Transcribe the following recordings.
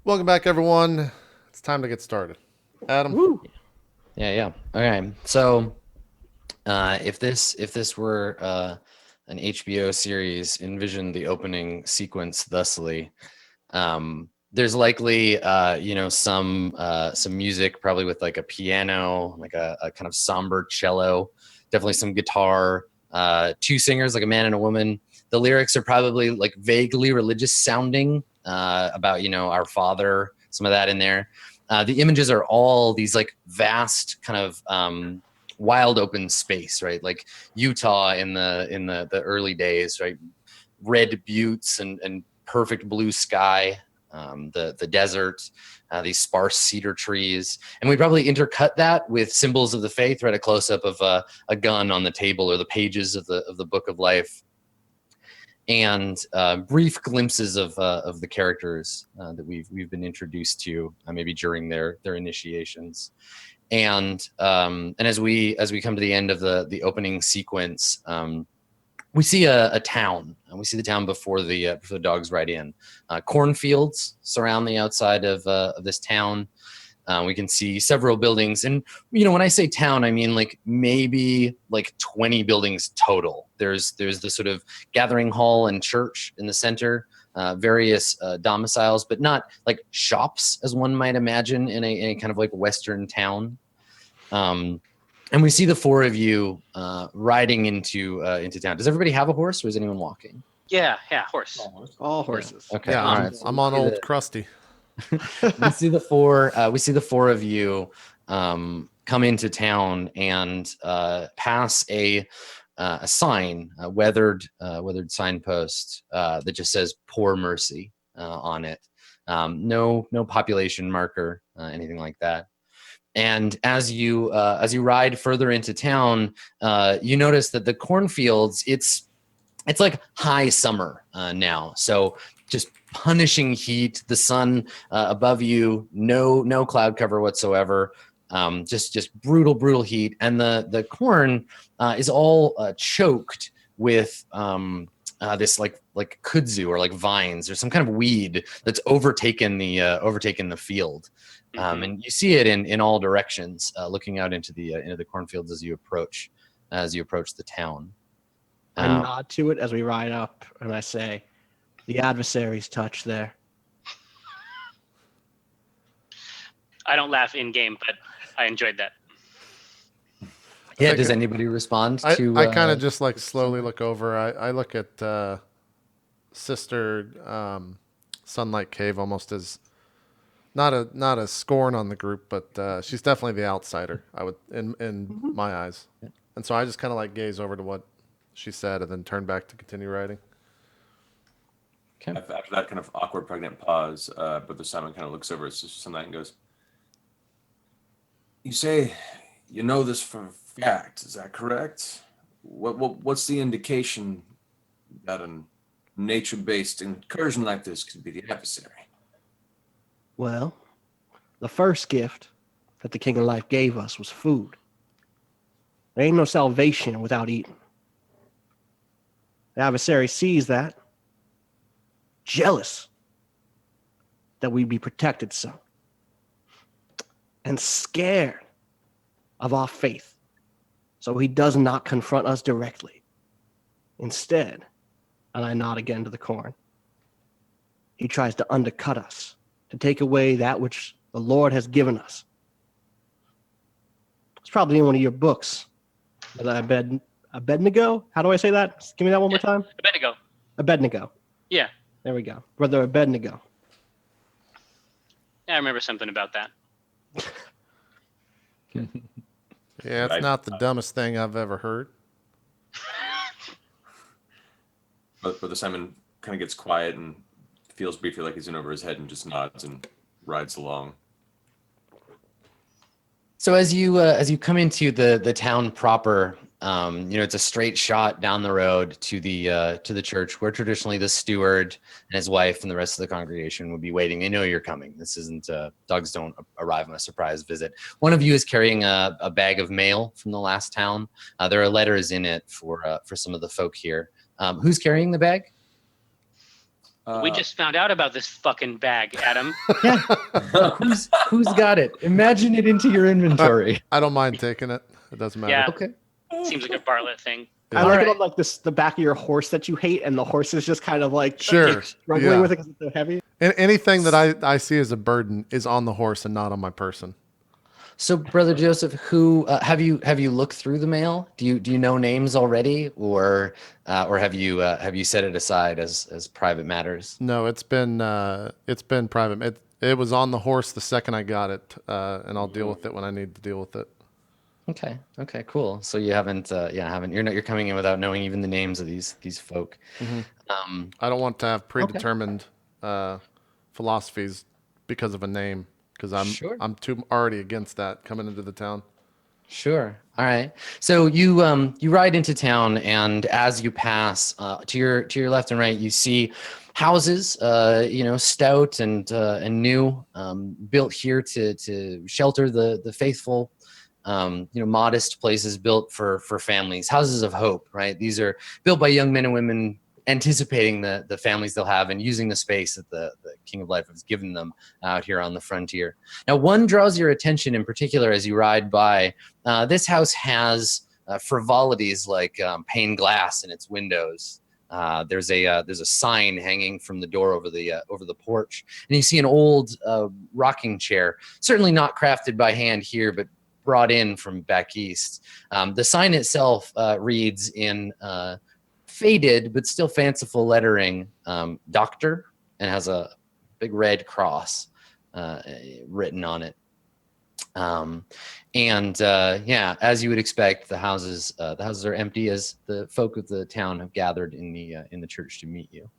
Welcome back, everyone. It's time to get started. Adam. Woo. Yeah. Okay. So, if this were an HBO series, envision the opening sequence thusly. There's likely some music, probably with like a piano, like a kind of somber cello, definitely some guitar, two singers, like a man and a woman. The lyrics are probably like vaguely religious sounding, about our Father, some of that in there. The images are all these like vast kind of wild open space, right? Like Utah in the early days, right? Red buttes and perfect blue sky, the desert, these sparse cedar trees, and we probably intercut that with symbols of the faith, right? A close up of a gun on the table or the pages of the book of life, and brief glimpses of the characters that we've been introduced to, maybe during their initiations. And as we come to the end of the opening sequence, we see a town, and we see the town before the dogs ride in. Cornfields surround the outside of this town. We can see several buildings, and when I say town, I mean like maybe like 20 buildings total. There's the sort of gathering hall and church in the center, various domiciles, but not like shops as one might imagine in a kind of like Western town. And we see the four of you riding into town. Does everybody have a horse, or is anyone walking? Yeah, horse. All horses. Yeah. Okay. Yeah, All right. I'm on old Krusty. We see the four. We see the four of you come into town and pass a sign, a weathered signpost that just says "Poor Mercy" on it. No population marker, anything like that. And as you ride further into town, you notice that the cornfields, it's like high summer now. So just punishing heat, the sun above you, no cloud cover whatsoever. Just brutal heat. And the corn is all choked with this like kudzu, or like vines, or some kind of weed that's overtaken the field. And you see it in all directions, looking out into the cornfields as you approach the town. I nod to it as we ride up, and I say, "The adversary's touch there." I don't laugh in game, but I enjoyed that. Yeah. Does anybody respond to? I kind of just like slowly look over. I look at Sister Sunlight Cave almost as not a scorn on the group, but she's definitely the outsider. I would in my eyes, and so I just kind of like gaze over to what she said, and then turn back to continue writing. Okay. After that kind of awkward pregnant pause, Brother Simon kind of looks over at Sister Sunlight and goes, "You say you know this for a fact, is that correct? What's the indication that a nature-based incursion like this could be the adversary?" Well, the first gift that the King of Life gave us was food. There ain't no salvation without eating. The adversary sees that, jealous that we'd be protected some, and scared of our faith. So he does not confront us directly. Instead, and I nod again to the corn, he tries to undercut us, to take away that which the Lord has given us. It's probably in one of your books. Abednego? How do I say that? Give me that one more time. Abednego. Abednego. Yeah. There we go. Brother Abednego. Yeah, I remember something about that. Yeah, it's not the dumbest thing I've ever heard. But Brother Simon kind of gets quiet and feels briefly like he's in over his head and just nods and rides along. So as you come into the town proper, it's a straight shot down the road to the church, where traditionally the steward and his wife and the rest of the congregation would be waiting. They know you're coming. This isn't dogs don't arrive on a surprise visit. One of you is carrying a bag of mail from the last town. There are letters in it for some of the folk here. Who's carrying the bag? We just found out about this fucking bag, Adam. Yeah. Who's got it? Imagine it into your inventory. I don't mind taking it. It doesn't matter. Yeah. Okay. Seems like a Bartlett thing. Yeah. I like it Alright. on like this, the back of your horse that you hate, and the horse is just kind of like Sure. struggling Yeah. with it because it's so heavy. Anything that I see as a burden is on the horse and not on my person. So, Brother Joseph, who have you looked through the mail? Do you know names already, or have you set it aside as private matters? No, it's been private. It was on the horse the second I got it, and I'll deal with it when I need to deal with it. Okay, cool. So you haven't you're coming in without knowing even the names of these folk. I don't want to have predetermined philosophies because of a name, because Sure. I'm too already against that coming into the town. Sure. All right. So you ride into town, and as you pass to your left and right, you see houses, stout and new, built here to shelter the faithful. Modest places built for families, houses of hope. Right. These are built by young men and women anticipating the families they'll have and using the space that the King of Life has given them out here on the frontier. Now, one draws your attention in particular as you ride by. This house has frivolities like pane glass in its windows. There's a sign hanging from the door over the porch, and you see an old rocking chair, certainly not crafted by hand here, but brought in from back east. The sign itself reads in faded but still fanciful lettering, Doctor, and has a big red cross written on it. As you would expect, the houses are empty as the folk of the town have gathered in the church to meet you.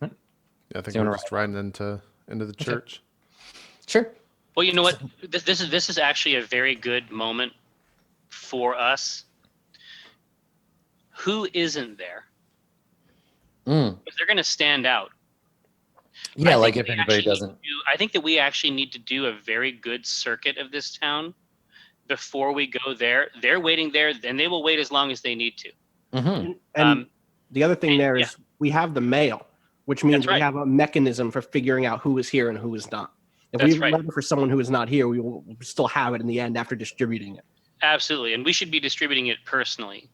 Yeah, I think So you we're wanna just riding into the church. Sure. Well, you know what? This is actually a very good moment for us. Who isn't there? Because they're going to stand out. Yeah, I like think if we anybody actually doesn't. I think that we actually need to do a very good circuit of this town before we go there. They're waiting there, and they will wait as long as they need to. Mm-hmm. And the other thing there yeah. is we have the mail, which means That's right. we have a mechanism for figuring out who is here and who is not. If That's we right. leave it for someone who is not here, we will still have it in the end after distributing it. Absolutely, and we should be distributing it personally.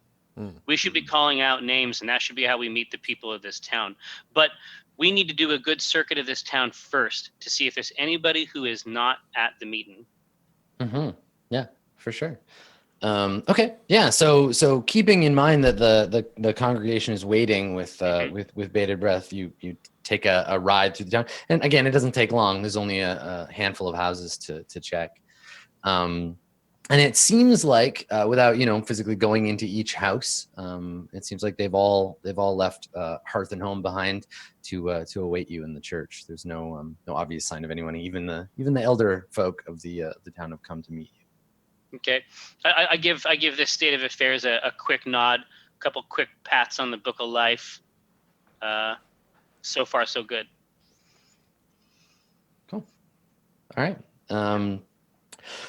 We should be calling out names, and that should be how we meet the people of this town. But we need to do a good circuit of this town first to see if there's anybody who is not at the meeting. Mm-hmm. Yeah, for sure. Okay. Yeah. So keeping in mind that the congregation is waiting with bated breath, you take a ride through the town, and again, it doesn't take long. There's only a handful of houses to check. And it seems like, without physically going into each house, it seems like they've all left hearth and home behind to await you in the church. There's no obvious sign of anyone. Even the elder folk of the town have come to meet you. Okay, I give this state of affairs a quick nod, a couple quick pats on the book of life. So far, so good. Cool. All right.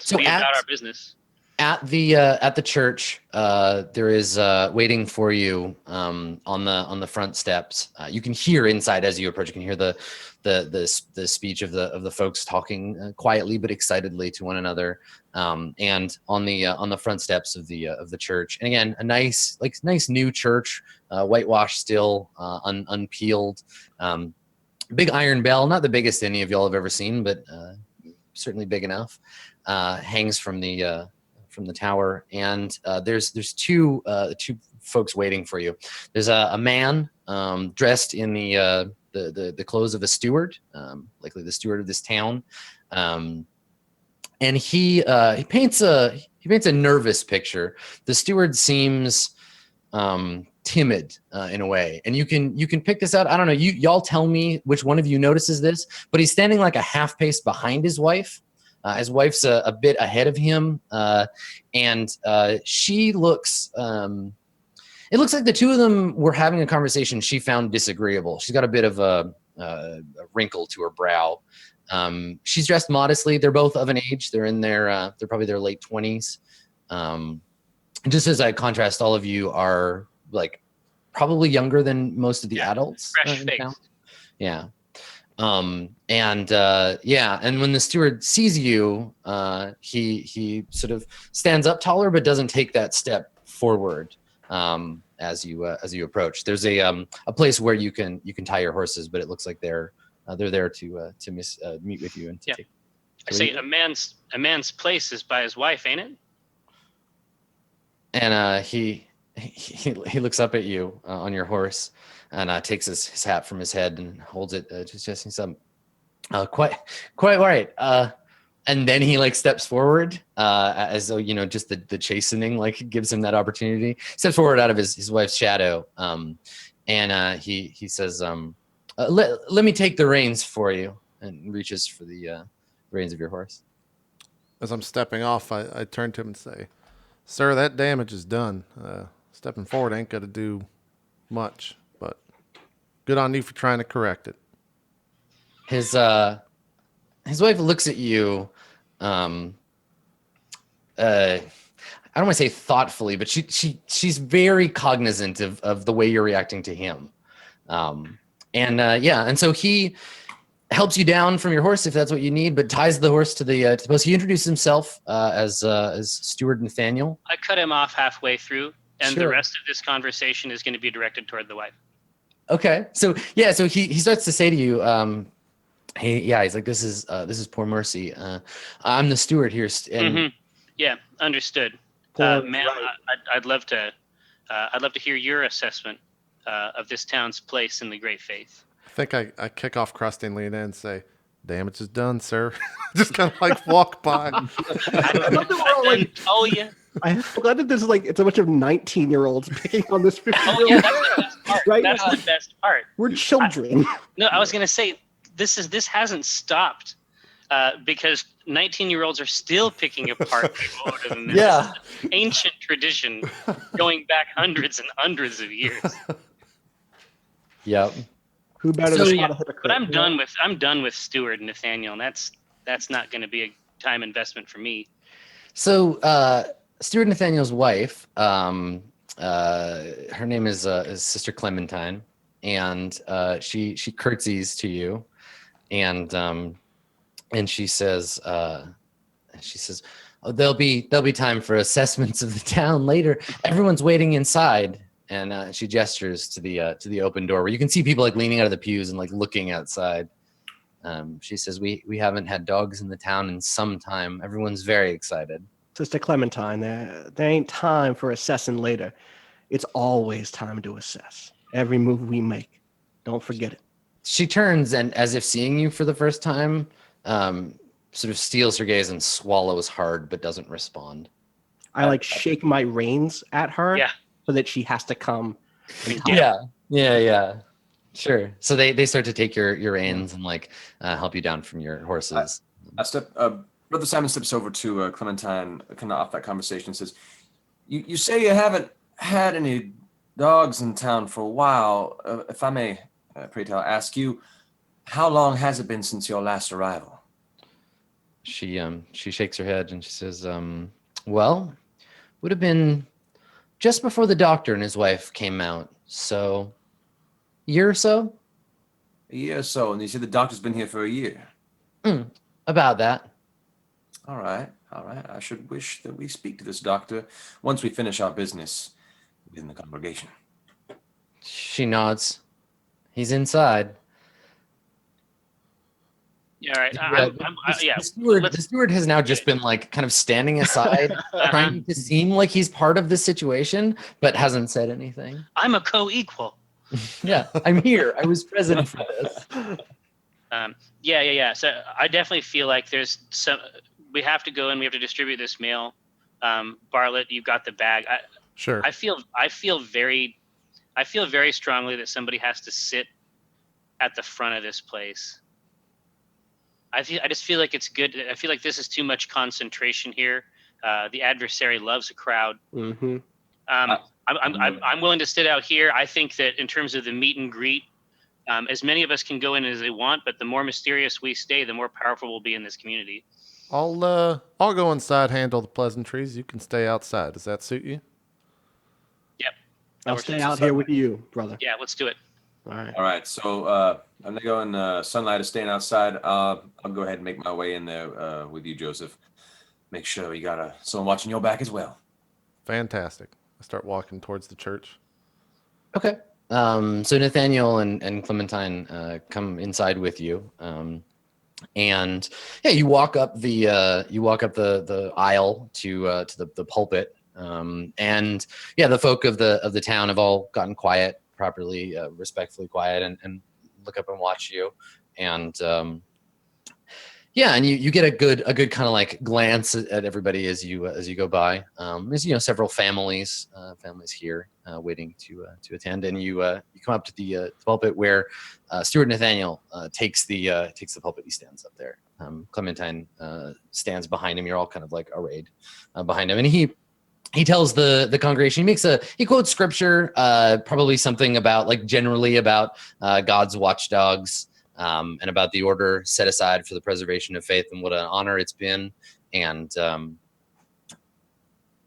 So we about our business. At the church, there is waiting for you on the front steps. You can hear inside as you approach. You can hear the speech of the folks talking quietly but excitedly to one another. And on the front steps of the church, and again, a nice new church, whitewashed still, unpeeled. Big iron bell, not the biggest any of y'all have ever seen, but certainly big enough. Hangs from the tower, and there's two folks waiting for you. There's a man dressed in the clothes of a steward, likely the steward of this town, and he paints a nervous picture. The steward seems timid in a way, and you can pick this out. I don't know. Y'all tell me which one of you notices this, but he's standing like a half pace behind his wife. His wife's a bit ahead of him, and she looks. It looks like the two of them were having a conversation she found disagreeable. She's got a bit of a wrinkle to her brow. She's dressed modestly. They're both of an age. They're in they're probably their late 20s. Just as I contrast, all of you are like probably younger than most of the adults fresh in face. town. Yeah. And when the steward sees you, he sort of stands up taller, but doesn't take that step forward as you approach. There's a place where you can tie your horses, but it looks like they're there to meet with you and to take. I say a man's place is by his wife, ain't it? And he looks up at you on your horse and takes his hat from his head and holds it to his chest. He said, quite right. And then he like steps forward as though, just the chastening like gives him that opportunity. Steps forward out of his wife's shadow. And he says, let me take the reins for you, and reaches for the reins of your horse. As I'm stepping off, I turn to him and say, "Sir, that damage is done. Stepping forward ain't going to do much, but good on you for trying to correct it." His wife looks at you. I don't want to say thoughtfully, but she's very cognizant of the way you're reacting to him. And so he helps you down from your horse if that's what you need, but ties the horse to the post. He introduces himself as Steward Nathaniel. I cut him off halfway through, and Sure. the rest of this conversation is going to be directed toward the wife. Okay, so he starts to say to you, he's like, this is poor Mercy. I'm the steward here, and Yeah, understood. Poor- Ma'am, I'd love to hear your assessment of this town's place in the great faith. I think I kick off crustingly and then say, "Damage is done, sir." Just kind of like walk by. I love that we're all like, Oh yeah, I'm glad that this is like, it's a bunch of 19-year-olds picking on this 15-year-old. yeah. That's the best part. Right? That's the best part. We're children. No, I was gonna say this hasn't stopped because 19-year-olds are still picking apart people older than this. Yeah. This is an ancient tradition going back hundreds and hundreds of years. Yep. Who better So, to yeah, spot a hypocrite? But I'm done with Steward and Nathaniel, and that's not going to be a time investment for me. So Steward Nathaniel's wife, her name is Sister Clementine, and she curtsies to you, and she says, "Oh, there'll be time for assessments of the town later. Everyone's waiting inside." And she gestures to the open door where you can see people like leaning out of the pews and like looking outside. She says, "We haven't had dogs in the town in some time. Everyone's very excited." Sister Clementine, there ain't time for assessing later. It's always time to assess. Every move we make. Don't forget it. She turns and, as if seeing you for the first time, sort of steals her gaze and swallows hard but doesn't respond. I like shake my reins at her Yeah. so that she has to come. Yeah. Sure. So they start to take your reins and like help you down from your horses. Brother Simon steps over to Clementine, kind of off that conversation, and says, "You say you haven't had any dogs in town for a while. If I may, pray tell, ask you, how long has it been since your last arrival?" She shakes her head and she says, "Well, would have been just before the doctor and his wife came out. So, year or so? A year or so, and you said the doctor's been here for a year. About that." All right. I should wish that we speak to this doctor once we finish our business within the congregation. She nods. "He's inside." Yeah, all right. The steward has now just been like kind of standing aside, trying to seem like he's part of the situation, but hasn't said anything. I'm a co-equal. Yeah, I'm here. I was present for this. Yeah. So I definitely feel like there's some. We have to go and we have to distribute this mail. Bartlett, you've got the bag. Sure. I feel very strongly that somebody has to sit at the front of this place. I just feel like it's good. I feel like this is too much concentration here. The adversary loves a crowd. Mm-hmm. I'm willing to sit out here. I think that in terms of the meet and greet, as many of us can go in as they want, but the more mysterious we stay, the more powerful we'll be in this community. I'll go inside, handle the pleasantries. You can stay outside. Does that suit you? Yep. I'll works. stay out here with you, brother. Yeah, let's do it. All right. All right. So I'm gonna go and Sunlight is staying outside. I'll go ahead and make my way in there with you, Joseph. Make sure you got someone watching your back as well. Fantastic. I start walking towards the church. Okay. So Nathaniel and Clementine come inside with you, and yeah, you walk up the aisle to the pulpit, and yeah, the folk of the town have all gotten quiet, properly, respectfully quiet, and look up and watch you, and yeah, and you get a good kind of like glance at everybody as you go by. There's several families here waiting to attend, and you come up to the pulpit where Steward Nathaniel takes the pulpit. He stands up there. Clementine stands behind him. You're all kind of like arrayed behind him, and he tells the congregation. He quotes scripture, probably something about like generally about God's watchdogs. And about the order set aside for the preservation of faith and what an honor it's been. And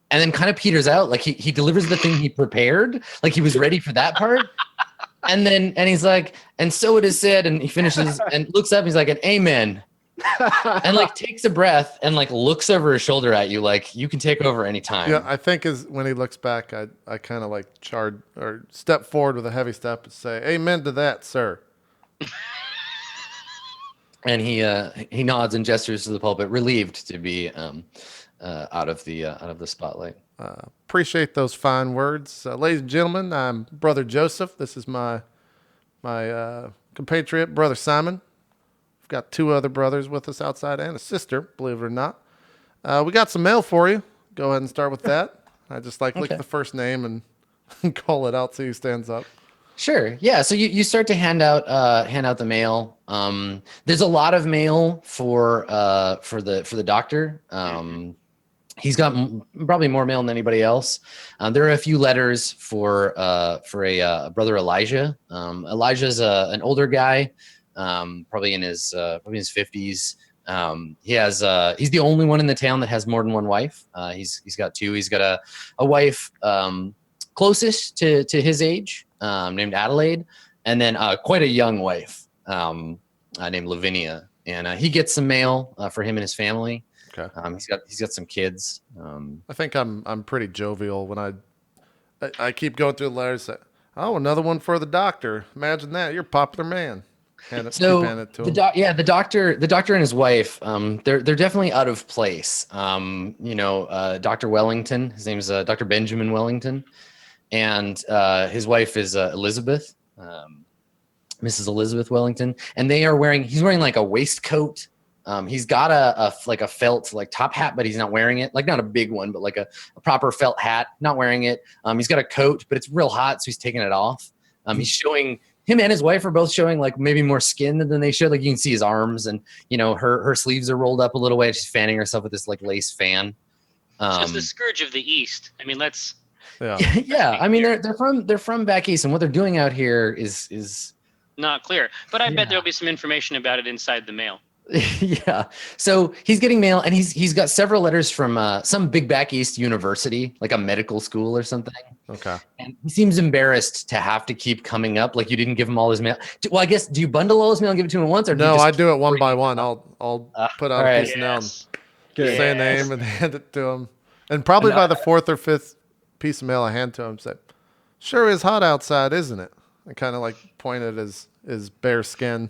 then kind of peters out. Like he delivers the thing he prepared. Like he was ready for that part. And he's like, and so it is said, and he finishes and looks up. He's like, an amen. And like takes a breath and like looks over his shoulder at you. Like you can take over anytime. Yeah, I think when he looks back, I kind of like step forward with a heavy step and say, amen to that, sir. And he nods and gestures to the pulpit, relieved to be out of the spotlight. Appreciate those fine words, ladies and gentlemen. I'm Brother Joseph. This is my compatriot, Brother Simon. We've got two other brothers with us outside and a sister, believe it or not. We got some mail for you. Go ahead and start with that. I just look at the first name and call it out so he stands up. Sure. Yeah. So you start to hand out the mail. There's a lot of mail for the doctor. He's got probably more mail than anybody else. There are a few letters for a brother Elijah. Elijah's an older guy, probably in his 50s. He's the only one in the town that has more than one wife. He's got two. He's got a wife closest to his age, named Adelaide, and then quite a young wife named Lavinia. And he gets some mail for him and his family. Okay. He's got some kids. I think I'm pretty jovial when I keep going through the letters. Oh, another one for the doctor. Imagine that. You're a popular man. Hand it to him. The doctor and his wife, they're definitely out of place. Dr. Wellington, his name's Dr. Benjamin Wellington, and his wife is Elizabeth, Mrs. Elizabeth Wellington, and he's wearing like a waistcoat. He's got a felt like top hat, but he's not wearing it. Like not a big one, but like a proper felt hat, not wearing it. He's got a coat, but it's real hot, so he's taking it off. He's showing, him and his wife are both showing like maybe more skin than they should. Like you can see his arms, and her sleeves are rolled up a little way. She's fanning herself with this like lace fan. Just the scourge of the East. I mean, yeah. I mean, they're from back east, and what they're doing out here is not clear. But I bet there'll be some information about it inside the mail. Yeah. So he's getting mail, and he's got several letters from some big back east university, like a medical school or something. Okay. And he seems embarrassed to have to keep coming up. Like you didn't give him all his mail. Well, I guess, do you bundle all his mail and give it to him at once, or no? I do it one by one. I'll put out a piece of mail, say a name, and hand it to him. And probably by the fourth or fifth piece of mail I hand to him, say, "Sure is hot outside, isn't it?" I kind of like point at his bare skin,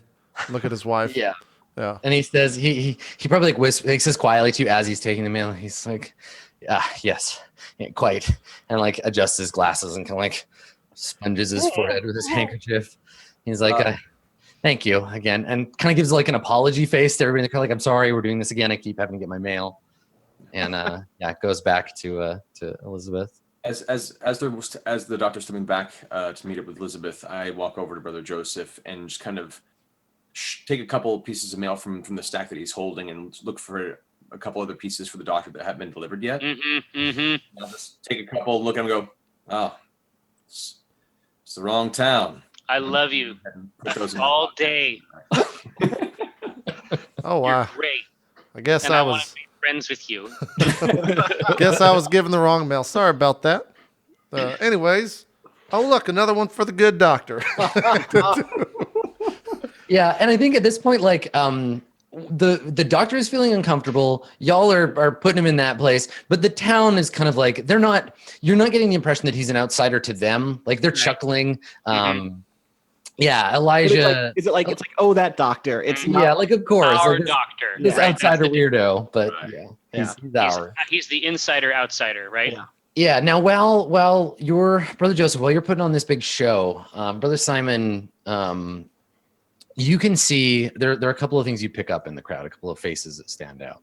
look at his wife. Yeah. Yeah. And he says he probably like whispers, he says quietly to you as he's taking the mail. He's like, yes, yeah, quite, and like adjusts his glasses and kind of like sponges his forehead with his handkerchief. He's like, thank you again, and kind of gives like an apology face to everybody. Kind of like, I'm sorry, we're doing this again. I keep having to get my mail, and it goes back to Elizabeth. As the doctor's coming back to meet up with Elizabeth, I walk over to Brother Joseph and just kind of take a couple of pieces of mail from the stack that he's holding and look for a couple other pieces for the doctor that haven't been delivered yet. I'll just take a couple, look at them, and go, oh, it's the wrong town. I love you all day. Oh wow! You're great. I guess and I want was to be friends with you. Guess I was given the wrong mail. Sorry about that. Anyways, Oh, look, another one for the good doctor. Yeah, and I think at this point, like, the doctor is feeling uncomfortable. Y'all are putting him in that place, but the town is kind of like you're not getting the impression that he's an outsider to them. Like they're chuckling. Yeah, But Elijah. it's like oh, that doctor. It's not Yeah, like of course, Our like this, doctor. this right? outsider That's the- weirdo, but Right. he's our. He's the insider outsider, right? Yeah. Yeah. Now, while your brother Joseph, while you're putting on this big show, brother Simon, you can see there are a couple of things you pick up in the crowd, a couple of faces that stand out.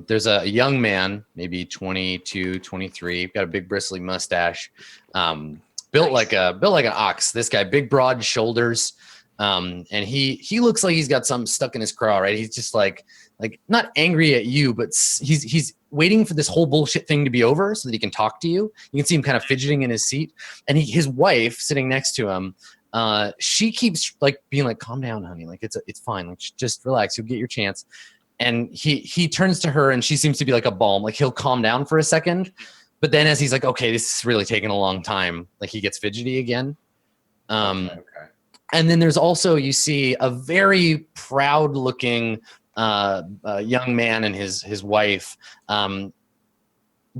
There's a young man, maybe 22, 23, got a big bristly mustache, built like an ox. This guy, big broad shoulders, and he looks like he's got something stuck in his craw. Right? He's just like not angry at you, but he's waiting for this whole bullshit thing to be over so that he can talk to you. You can see him kind of fidgeting in his seat, and his wife sitting next to him. She keeps like being like, "Calm down, honey. Like it's fine. Like just relax. You'll get your chance." And he turns to her, and she seems to be like a balm. Like he'll calm down for a second, but then as he's like, "Okay, this is really taking a long time," like he gets fidgety again. Okay. And then there's also, you see a very proud-looking young man and his wife.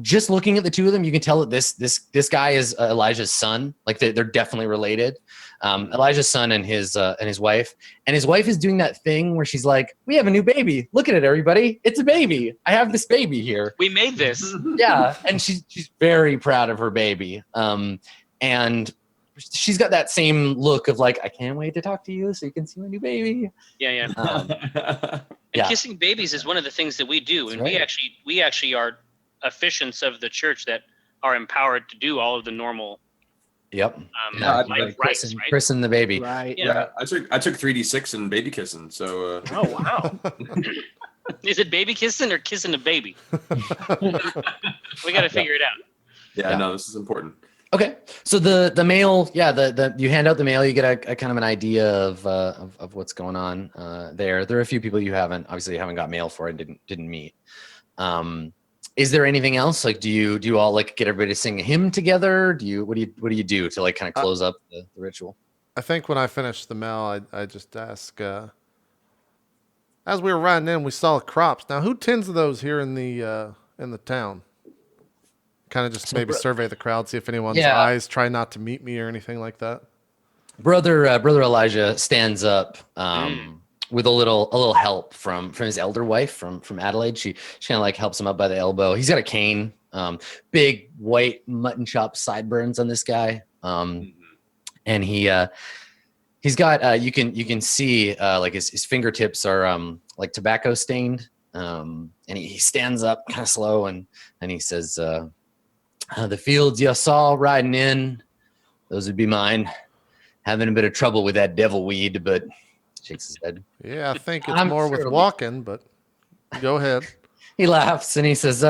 Just looking at the two of them, you can tell that this guy is Elijah's son. Like they're definitely related. Elijah's son and his wife. And his wife is doing that thing where she's like, "We have a new baby. Look at it, everybody. It's a baby. I have this baby here." We made this. Yeah, and she's very proud of her baby. And she's got that same look of like, "I can't wait to talk to you so you can see my new baby." Yeah. And Yeah. kissing babies is one of the things that we do, and That's we actually are officiants of the church that are empowered to do all of the normal Yep. life rites, right? Christen the baby. right. Yeah. I took 3D6 and baby kissing, so Oh wow. Is it baby kissing or kissing a baby? We got to figure it out. yeah, no, this is important. Okay, so the mail, the you hand out the mail, you get a kind of an idea of what's going on there. There are a few people you haven't got mail for and didn't meet. Is there anything else? Like, do you all like get everybody to sing a hymn together? What do you do to like kind of close up the ritual? I think when I finished the mail, I just ask, as we were riding in, we saw crops. Now, who tends to those here in the town? Kind of just maybe survey the crowd, see if anyone's eyes try not to meet me or anything like that. Brother Elijah stands up with a little help from his elder wife from Adelaide. She kind of like helps him up by the elbow. He's got a cane, big white mutton chop sideburns on this guy, and he's got you can see like his fingertips are like tobacco stained, and he stands up kind of slow and he says, "The fields you saw riding in, those would be mine. Having a bit of trouble with that devil weed, but." Shakes his head. Yeah, I think it's I'm more sure with it'll be- walking, but go ahead. He laughs and he says,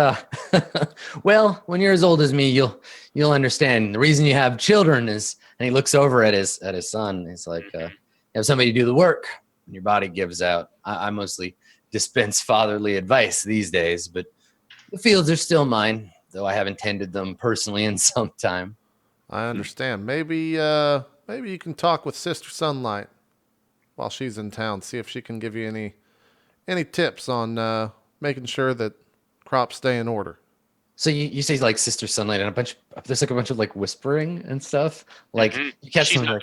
"Well, when you're as old as me, you'll understand. The reason you have children is," and he looks over at his son. He's like, "You have somebody to do the work, and your body gives out. I mostly dispense fatherly advice these days, but the fields are still mine, though I haven't tended them personally in some time." I understand. Maybe you can talk with Sister Sunlight while she's in town. See if she can give you any tips on making sure that crops stay in order. So you say like Sister Sunlight and there's like a bunch of like whispering and stuff. Like you catch She's someone not like,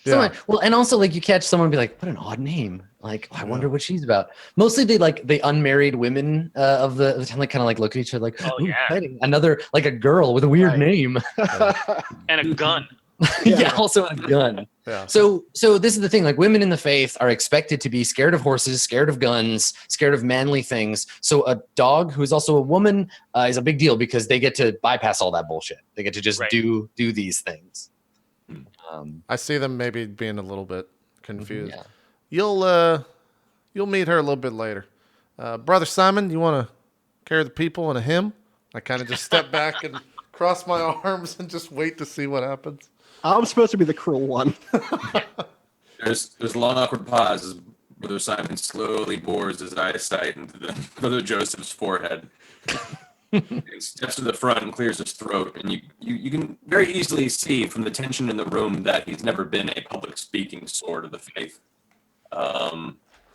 there. someone, well, and also like you catch someone and be like, "What an odd name." Like, I wonder what she's about. Mostly the unmarried women of the town like kind of like look at each other like, Oh, "Ooh, yeah. exciting. Another like a girl with a weird Right. name." And a gun. Yeah, also a gun. Yeah. So this is the thing, like women in the faith are expected to be scared of horses, scared of guns, scared of manly things. So a dog who's also a woman is a big deal because they get to bypass all that bullshit. They get to just Right. do these things. I see them maybe being a little bit confused. Yeah. You'll meet her a little bit later. Brother Simon, you want to carry the people in a hymn? I kind of just step back and cross my arms and just wait to see what happens. I'm supposed to be the cruel one. There's a long awkward pause as Brother Simon slowly bores his eyesight into Brother Joseph's forehead. He steps to the front and clears his throat, and you can very easily see from the tension in the room that he's never been a public speaking sword of the faith.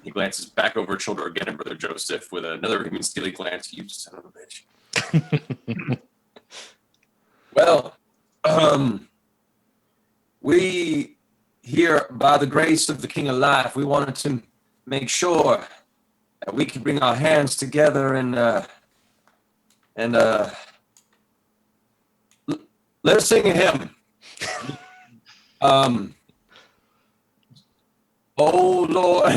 He glances back over his shoulder again at Brother Joseph with another human steely glance. You son of a bitch. Well, we here, by the grace of the King of Life, we wanted to make sure that we could bring our hands together and let us sing a hymn. Oh Lord,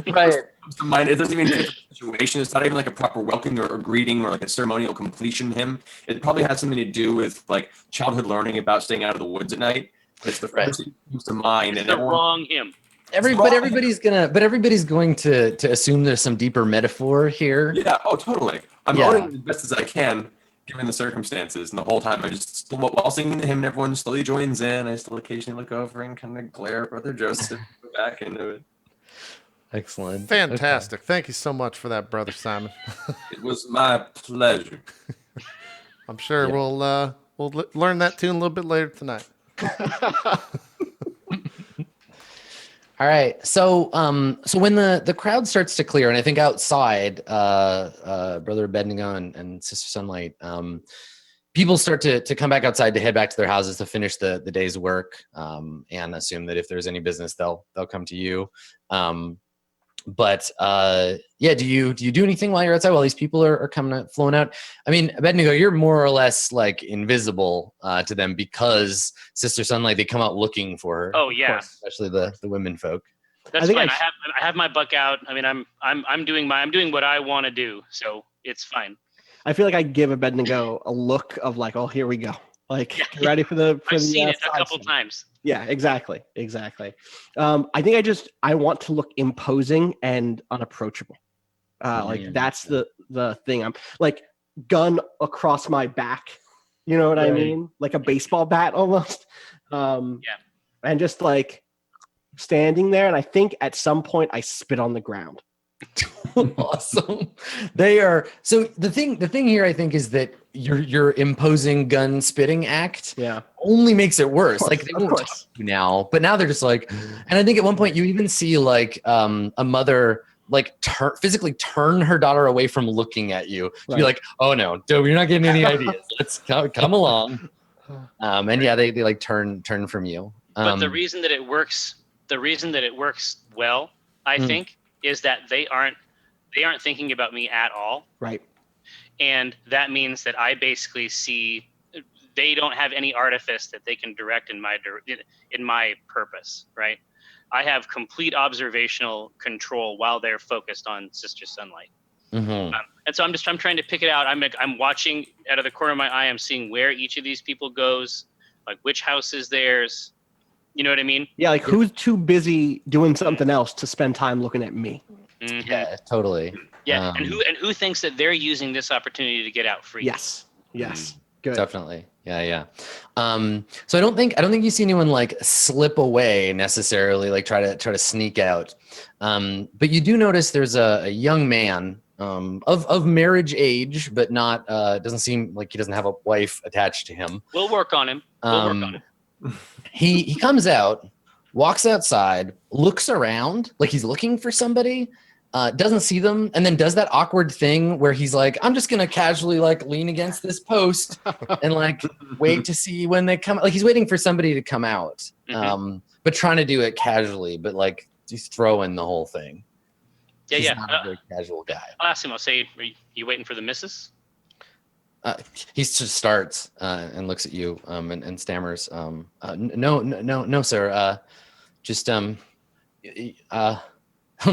Right. comes to mind. It doesn't even fit the situation. It's not even like a proper welcome or greeting or like a ceremonial completion hymn. It probably has something to do with like childhood learning about staying out of the woods at night. It's the first thing that comes to mind, It's and the everyone, wrong hymn. Everybody's going to assume there's some deeper metaphor here. yeah, oh totally. I'm Yeah. owning it as best as I can given the circumstances, and the whole time I just while singing the hymn, everyone slowly joins in. I still occasionally look over and kind of glare at Brother Joseph, go back into it. Excellent. Fantastic. Thank you so much for that, Brother Simon. It was my pleasure. I'm sure Yeah. we'll learn that tune a little bit later tonight. All right. So when the crowd starts to clear, and I think outside, Brother Abednego and Sister Sunlight, people start to come back outside to head back to their houses to finish the day's work, and assume that if there's any business, they'll come to you. But yeah, do you do anything while you're outside while these people are flowing out? I mean, Abednego, you're more or less like invisible to them because Sister Sunlight, they come out looking for her. Oh yeah, Especially the women folk. that's I think fine. I I have my buck out. I mean, I'm doing what I want to do, so it's fine. I feel like I give Abednego a look of like, oh, here we go. Like, Yeah. get ready for the. I've seen it a side couple scene. times. Yeah, exactly. I think I want to look imposing and unapproachable. Like that's the thing. I'm like gun across my back. You know what I Right. mean? Like a baseball bat almost. Yeah. And just like standing there, and I think at some point I spit on the ground. Awesome. They are. So the thing here, I think, is that your imposing gun spitting act Yeah. only makes it worse. Of Like they course, won't of talk course. to you now, but now they're just like, and I think at one point you even see like a mother like physically turn her daughter away from looking at you to be Right. like, oh no, you're not getting any ideas. Let's come along. And yeah, they like turn from you. But the reason that it works well, I think, is that they aren't thinking about me at all. Right. And that means that I basically see they don't have any artifice that they can direct in my purpose, right? I have complete observational control while they're focused on Sister Sunlight. Mhm. And so I'm trying to pick it out. I'm watching out of the corner of my eye. I'm seeing where each of these people goes, like which house is theirs. You know what I mean? Yeah, like who's too busy doing something else to spend time looking at me? Mhm. Yeah, totally. Yeah. And who thinks that they're using this opportunity to get out free? Yes. Good. Definitely. Yeah. So I don't think you see anyone like slip away necessarily, like try to sneak out. But you do notice there's a young man of marriage age, but not doesn't seem like he doesn't have a wife attached to him. We'll work on him. He comes out, walks outside, looks around like he's looking for somebody. Doesn't see them, and then does that awkward thing where he's like, I'm just gonna casually like lean against this post and like wait to see when they come. Like he's waiting for somebody to come out, but trying to do it casually, but like he's throwing the whole thing. Yeah, He's yeah. not a very casual guy. I'll ask him. I'll say, are you waiting for the missus? He just starts and looks at you and stammers, no, sir. Just I'm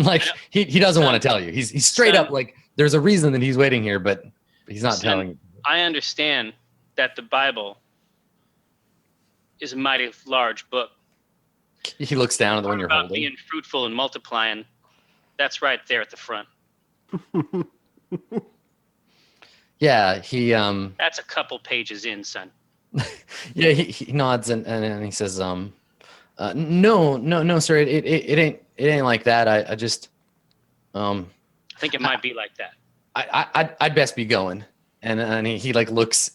like he doesn't want to tell you. He's straight up like there's a reason that he's waiting here, but he's not telling you. I understand that the Bible is a mighty large book. He looks down at the one you're about holding. being fruitful and multiplying. That's right there at the front. Yeah, he That's a couple pages in, son. yeah, he nods and he says, no, sir, it ain't like that. I just I think it might be like that. I'd best be going. And he like looks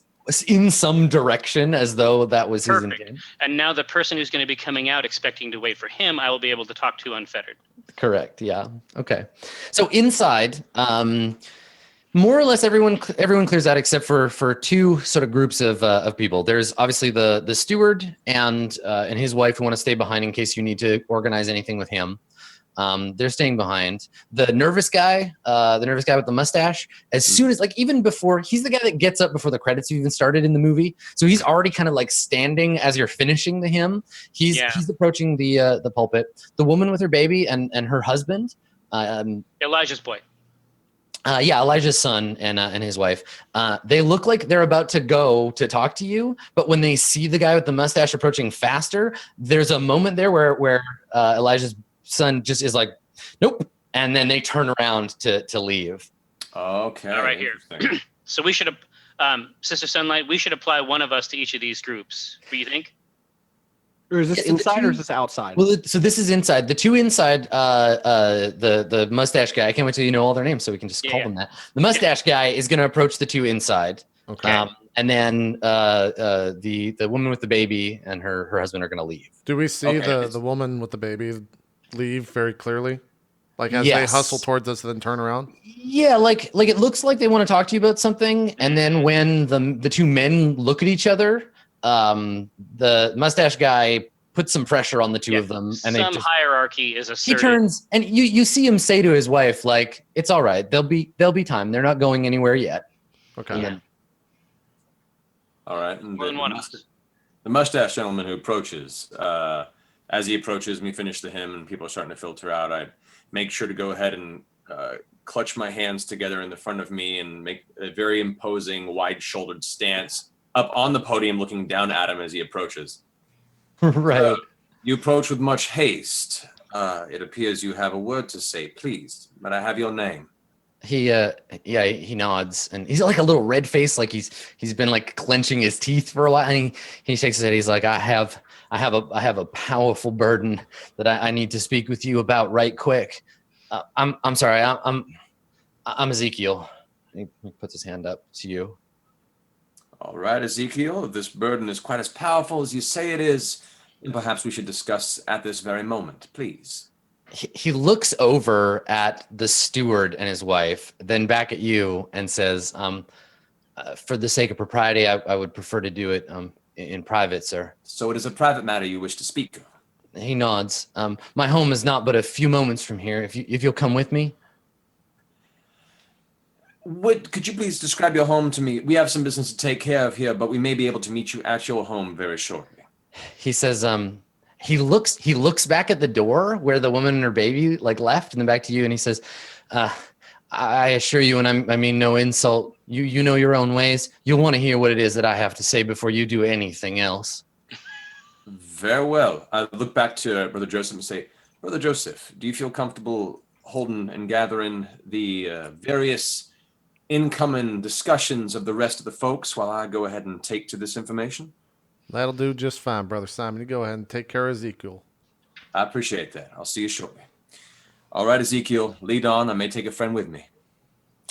in some direction as though that was his Perfect. intent. And now the person who's going to be coming out expecting to wait for him, I will be able to talk to unfettered. Correct. Yeah. Okay. So inside, more or less everyone clears out except for two sort of groups of people. There's obviously the steward and his wife who want to stay behind in case you need to organize anything with him. They're staying behind. The nervous guy with the mustache, as soon as, like, even before, he's the guy that gets up before the credits even started in the movie. So he's already kind of like standing as you're finishing the hymn. He's approaching the pulpit. The woman with her baby and her husband. Elijah's boy. Elijah's son and his wife. They look like they're about to go to talk to you, but when they see the guy with the mustache approaching faster, there's a moment there where Elijah's son just is like, nope, and then they turn around to leave. Okay. All right, here. So we should, Sister Sunlight, we should apply one of us to each of these groups. What do you think? Or is this inside or is this outside? Well, so this is inside. The two inside, the mustache guy. I can't wait till you know all their names so we can just call them that. The mustache guy is going to approach the two inside. Okay. And then the woman with the baby and her husband are going to leave. Do we see the woman with the baby leave very clearly? Like as they hustle towards us, then turn around? Yeah, like it looks like they want to talk to you about something. And then when the two men look at each other, the mustache guy puts some pressure on the two of them. And some hierarchy is asserted. He turns and you see him say to his wife, like, it's all right. There'll be time. They're not going anywhere yet. Okay. Yeah. All right. And the mustache gentleman who approaches, as he approaches, we finish the hymn and people are starting to filter out. I make sure to go ahead and clutch my hands together in the front of me and make a very imposing, wide-shouldered stance up on the podium, looking down at him as he approaches. Right. You approach with much haste. It appears you have a word to say. Please, may I have your name? He nods and he's like a little red face, like he's been like clenching his teeth for a while, and he shakes his head. He's like, I have a powerful burden that I need to speak with you about right quick. I'm sorry. I'm Ezekiel. He puts his hand up to you. All right, Ezekiel, if this burden is quite as powerful as you say it is, then perhaps we should discuss at this very moment, please. He looks over at the steward and his wife, then back at you and says, for the sake of propriety, I would prefer to do it in private, sir. So it is a private matter you wish to speak of? He nods. My home is not but a few moments from here. If you'll come with me. Could you please describe your home to me? We have some business to take care of here, but we may be able to meet you at your home very shortly. He says, he looks back at the door where the woman and her baby like left, and then back to you, and he says, I assure you, and I mean no insult, you know your own ways. You'll want to hear what it is that I have to say before you do anything else. Very well. I look back to Brother Joseph and say, Brother Joseph, do you feel comfortable holding and gathering the various incoming discussions of the rest of the folks while I go ahead and take to this information? That'll do just fine, Brother Simon. You go ahead and take care of Ezekiel. I appreciate that. I'll see you shortly. All right, Ezekiel, lead on. I may take a friend with me.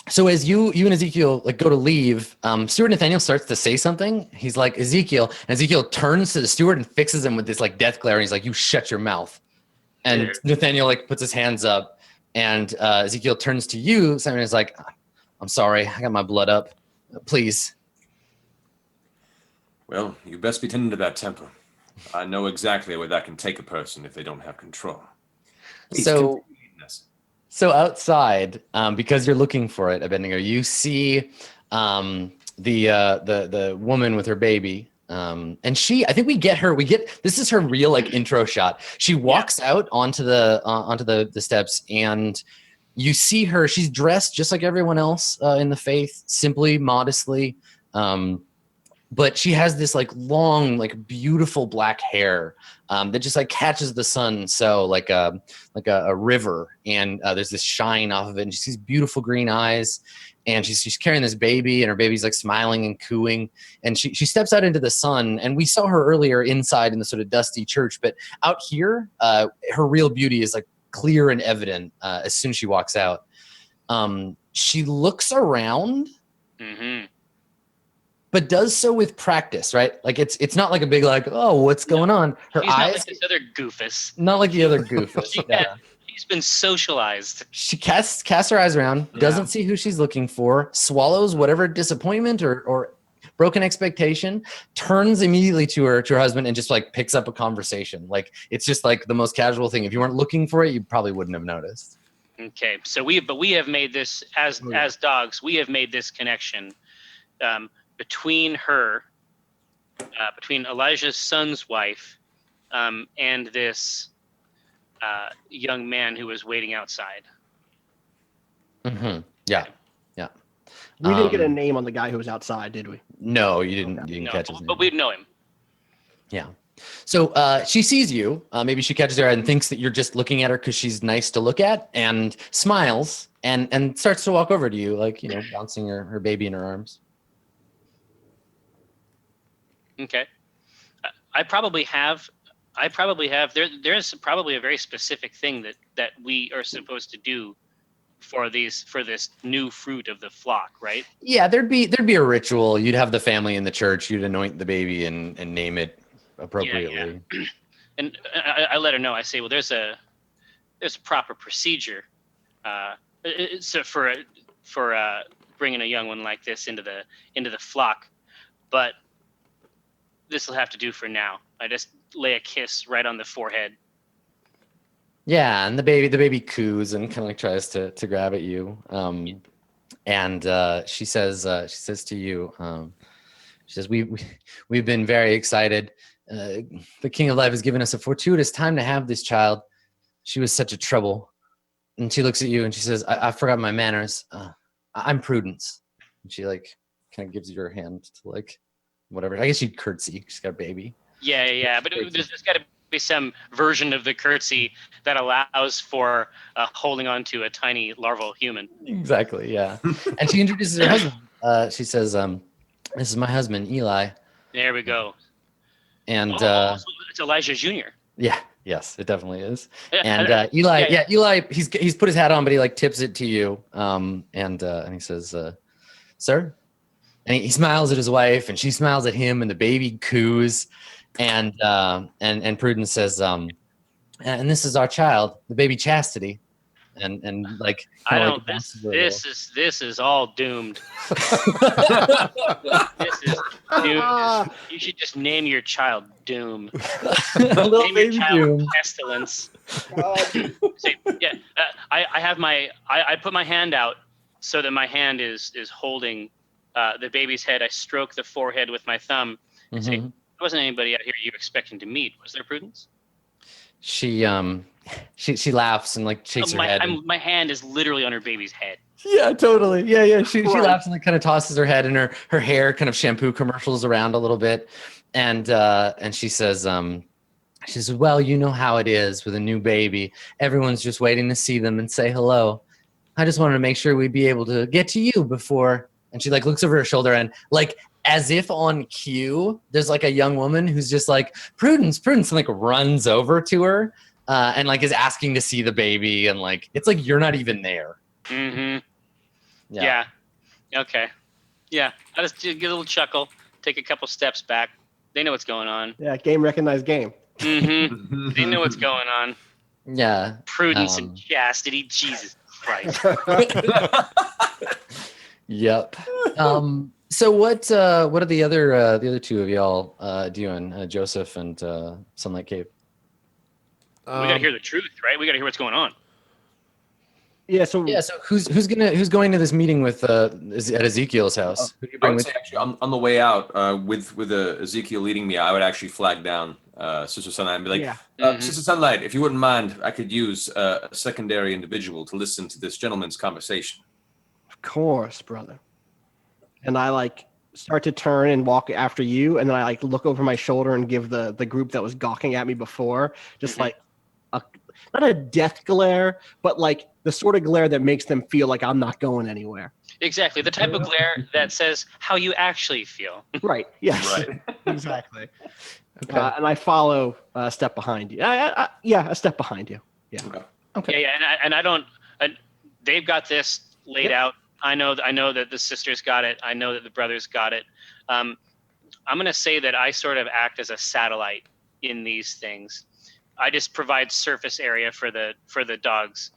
So as you and Ezekiel like go to leave, Steward Nathaniel starts to say something. He's like, Ezekiel, and Ezekiel turns to the steward and fixes him with this like death glare, and he's like, you shut your mouth. And Nathaniel like puts his hands up, and Ezekiel turns to you, Simon, is like, I'm sorry, I got my blood up. Please. Well, you best be tending to that temper. I know exactly where that can take a person if they don't have control. Please so outside, because you're looking for it, Abednego, you see the woman with her baby. And I think we get this is her real like intro shot. She walks out onto the steps, and you see her. She's dressed just like everyone else in the faith, simply, modestly. But she has this like long, like beautiful black hair that just like catches the sun so like a river, and there's this shine off of it. And she sees beautiful green eyes, and she's carrying this baby, and her baby's like smiling and cooing. And she steps out into the sun, and we saw her earlier inside in the sort of dusty church, but out here, her real beauty is like clear and evident as soon as she walks out. She looks around, Mm-hmm. but does so with practice, right? Like it's not like a big like, oh, what's going on? Her She's not eyes, like this other goofus. not like the other goofus. Yeah. She's been socialized. She casts her eyes around, doesn't see who she's looking for, swallows whatever disappointment or broken expectation, turns immediately to her husband and just like picks up a conversation. Like it's just like the most casual thing. If you weren't looking for it, you probably wouldn't have noticed. Okay, so we have made this as dogs. We have made this connection between her, between Elijah's son's wife, and this young man who was waiting outside. Mm-hmm. Yeah. We didn't get a name on the guy who was outside, did we? No, you didn't. You didn't No, catch his name. but we'd know him. Yeah. So she sees you. Maybe she catches her eye and thinks that you're just looking at her because she's nice to look at, and smiles and starts to walk over to you, like, you know, bouncing her baby in her arms. Okay. I probably have. There's probably a very specific thing that we are supposed to do for this new fruit of the flock, right? Yeah, there'd be a ritual. You'd have the family in the church. You'd anoint the baby and name it appropriately. Yeah. And I let her know. I say, well, there's a proper procedure. So for bringing a young one like this into the flock, but this will have to do for now. I just lay a kiss right on the forehead. Yeah, and the baby coos and kind of like tries to grab at you. And she says to you, she says, we've been very excited. The King of Life has given us a fortuitous time to have this child. She was such a trouble. And she looks at you and she says, I forgot my manners. I'm Prudence. And she like kind of gives you her hand to like whatever. I guess you'd curtsy. She's got a baby. Yeah. But there's got to be some version of the curtsy that allows for holding on to a tiny larval human. Exactly, yeah. And she introduces her husband. She says, this is my husband, Eli. There we go. And so it's Elijah Jr. Yeah, yes, it definitely is. And Eli, he's put his hat on, but he like tips it to you. And he says, sir. And he smiles at his wife, and she smiles at him, and the baby coos. And Prudence says, and this is our child, the baby Chastity. And like I don't. This is all doomed. This is doomed. You should just name your child Doom. Name your child Doom. Pestilence. Say, yeah, I have I put my hand out so that my hand is holding the baby's head. I stroke the forehead with my thumb and say, there wasn't anybody out here you expecting to meet, was there, Prudence? She laughs and like shakes her head. My hand is literally on her baby's head. Yeah, totally. Yeah. She laughs and like kind of tosses her head, and her hair kind of shampoo commercials around a little bit, and she says, well, you know how it is with a new baby. Everyone's just waiting to see them and say hello. I just wanted to make sure we'd be able to get to you before. And she like looks over her shoulder and like, as if on cue, there's like a young woman who's just like, Prudence, and like runs over to her and like is asking to see the baby. And like, it's like, you're not even there. Mm-hmm. Yeah. Okay. Yeah. I just get a little chuckle, take a couple steps back. They know what's going on. Yeah. Game recognized game. Mm-hmm. They know what's going on. Yeah. Prudence and chastity. Jesus Christ. Yep. So what are the other two of y'all doing, Joseph and Sunlight Cave? We gotta hear the truth, right? We gotta hear what's going on. Yeah. So who's going to this meeting with at Ezekiel's house? Who do you bring with? Actually, on the way out, with Ezekiel leading me, I would actually flag down Sister Sunlight and be like, Sister Sunlight, if you wouldn't mind, I could use a secondary individual to listen to this gentleman's conversation. Of course, brother. And I like start to turn and walk after you, and then I like look over my shoulder and give the group that was gawking at me before just like not a death glare, but like the sort of glare that makes them feel like I'm not going anywhere. Exactly, the type of glare that says how you actually feel. Right. Yes. Right. Exactly. Okay. And I follow a step behind you. A step behind you. Yeah. Okay. Okay. Yeah, and I don't. They've got this laid out. I know that the sisters got it. I know that the brothers got it. I'm going to say that I sort of act as a satellite in these things. I just provide surface area for the dogs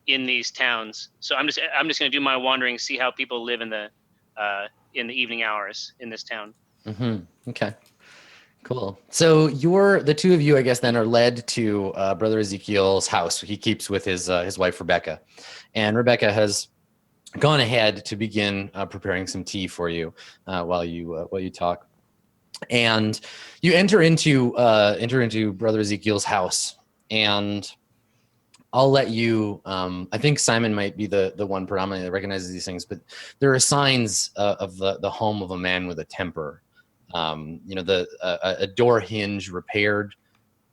in these towns. So I'm just going to do my wandering, see how people live in the evening hours in this town. Okay. Cool. So the two of you, I guess, then are led to Brother Ezekiel's house. He keeps with his wife Rebecca, and Rebecca has gone ahead to begin preparing some tea for you while you talk. And you enter into Brother Ezekiel's house, and I'll let you. I think Simon might be the one predominantly that recognizes these things, but there are signs of the home of a man with a temper. A door hinge repaired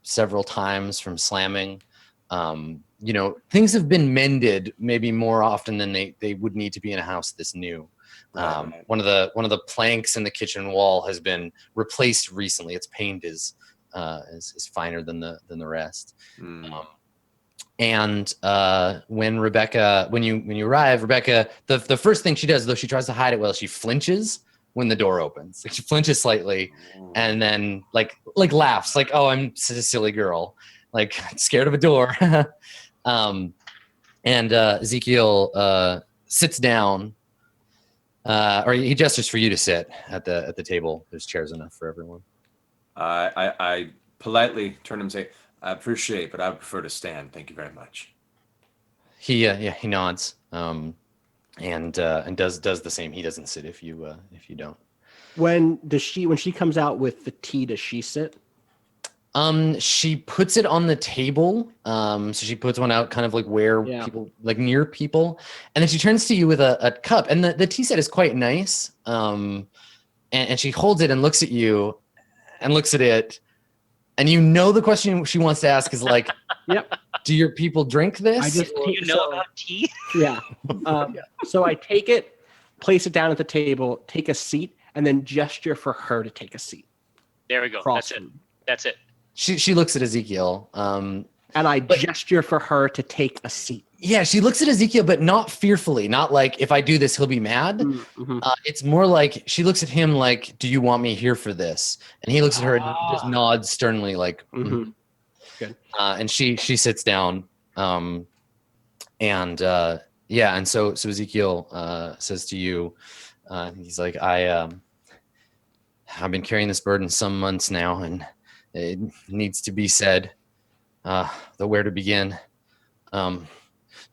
several times from slamming. Things have been mended maybe more often than they would need to be in a house this new. One of the planks in the kitchen wall has been replaced recently. Its paint is finer than the rest. And when you arrive, Rebecca, the first thing she does, though she tries to hide it well, she flinches when the door opens. Like, she flinches slightly and then like laughs, like, oh, I'm such a silly girl, like scared of a door. And Ezekiel sits down, or he gestures for you to sit at the table. There's chairs enough for everyone. I politely turn to him and say, I appreciate, but I would prefer to stand. Thank you very much. He nods. And does the same. He doesn't sit if you don't. When she comes out with the tea, does she sit? She puts it on the table. So she puts one out kind of like where people, like near people, and then she turns to you with a cup, and the tea set is quite nice. And she holds it and looks at you and looks at it, and the question she wants to ask is like, yep. Do your people drink this? About tea? Yeah. So I take it, place it down at the table, take a seat, and then gesture for her to take a seat. There we go. That's it. She looks at Ezekiel. And I gesture for her to take a seat. Yeah, she looks at Ezekiel, but not fearfully. Not like, if I do this, he'll be mad. Mm-hmm. It's more like she looks at him like, do you want me here for this? And he looks at her and just nods sternly like, mm-hmm. Good. And she sits down. And so Ezekiel says to you, he's like, I've been carrying this burden some months now, and it needs to be said, though where to begin. Do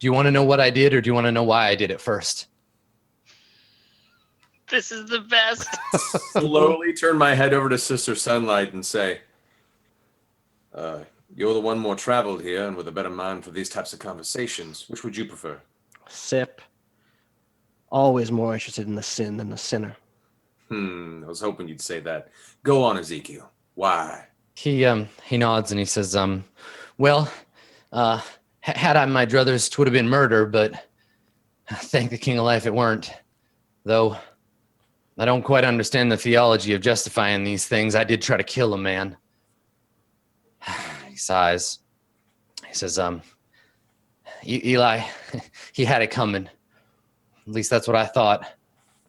you want to know what I did, or do you want to know why I did it first? This is the best. Slowly turn my head over to Sister Sunlight and say, you're the one more traveled here and with a better mind for these types of conversations. Which would you prefer? Sip. Always more interested in the sin than the sinner. I was hoping you'd say that. Go on, Ezekiel. Why? He nods and he says, had I my druthers, 'twould have been murder, but thank the King of Life it weren't. Though I don't quite understand the theology of justifying these things, I did try to kill a man. He sighs. He says, Eli, he had it coming. At least that's what I thought.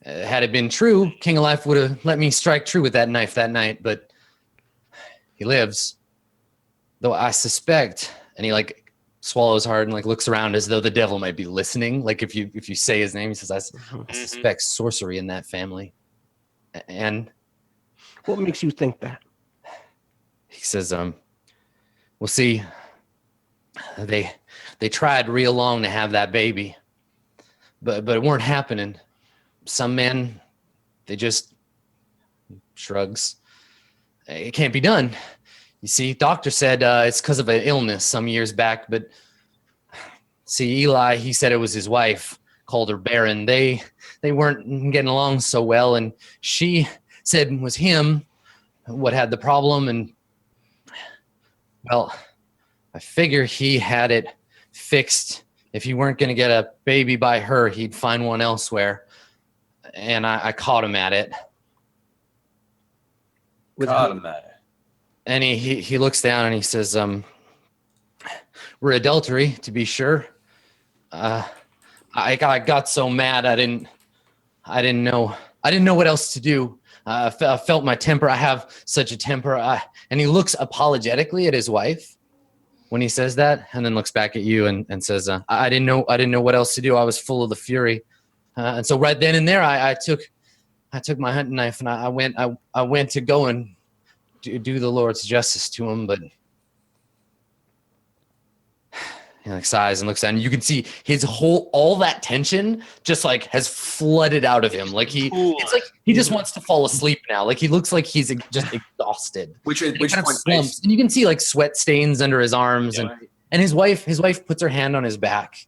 Had it been true, King of Life would have let me strike true with that knife that night, but he lives. Though I suspect, and he like swallows hard and like looks around as though the devil might be listening. Like if you say his name, he says, I suspect sorcery in that family. And what makes you think that? He says, we'll see. They tried real long to have that baby, but it weren't happening. Some men, they just shrugs. It can't be done. You see, doctor said it's because of an illness some years back, but see, Eli, he said it was his wife, called her barren. They weren't getting along so well, and she said it was him what had the problem, and well, I figure he had it fixed. If he weren't going to get a baby by her, he'd find one elsewhere, and I caught him at it. Caught him at it. And he looks down and he says, we're adultery, to be sure. I I got so mad. I didn't know what else to do. I felt my temper. I have such a temper. And he looks apologetically at his wife when he says that, and then looks back at you and says, I didn't know what else to do. I was full of the fury. And so right then and there, I took my hunting knife and I went to go and do the Lord's justice to him, but he like sighs and looks at him. You can see his all that tension just like has flooded out of him. Like it's like he just wants to fall asleep now. Like he looks like he's just exhausted. Which He kind of point? slumps, and you can see like sweat stains under his arms, Yeah. and his wife puts her hand on his back.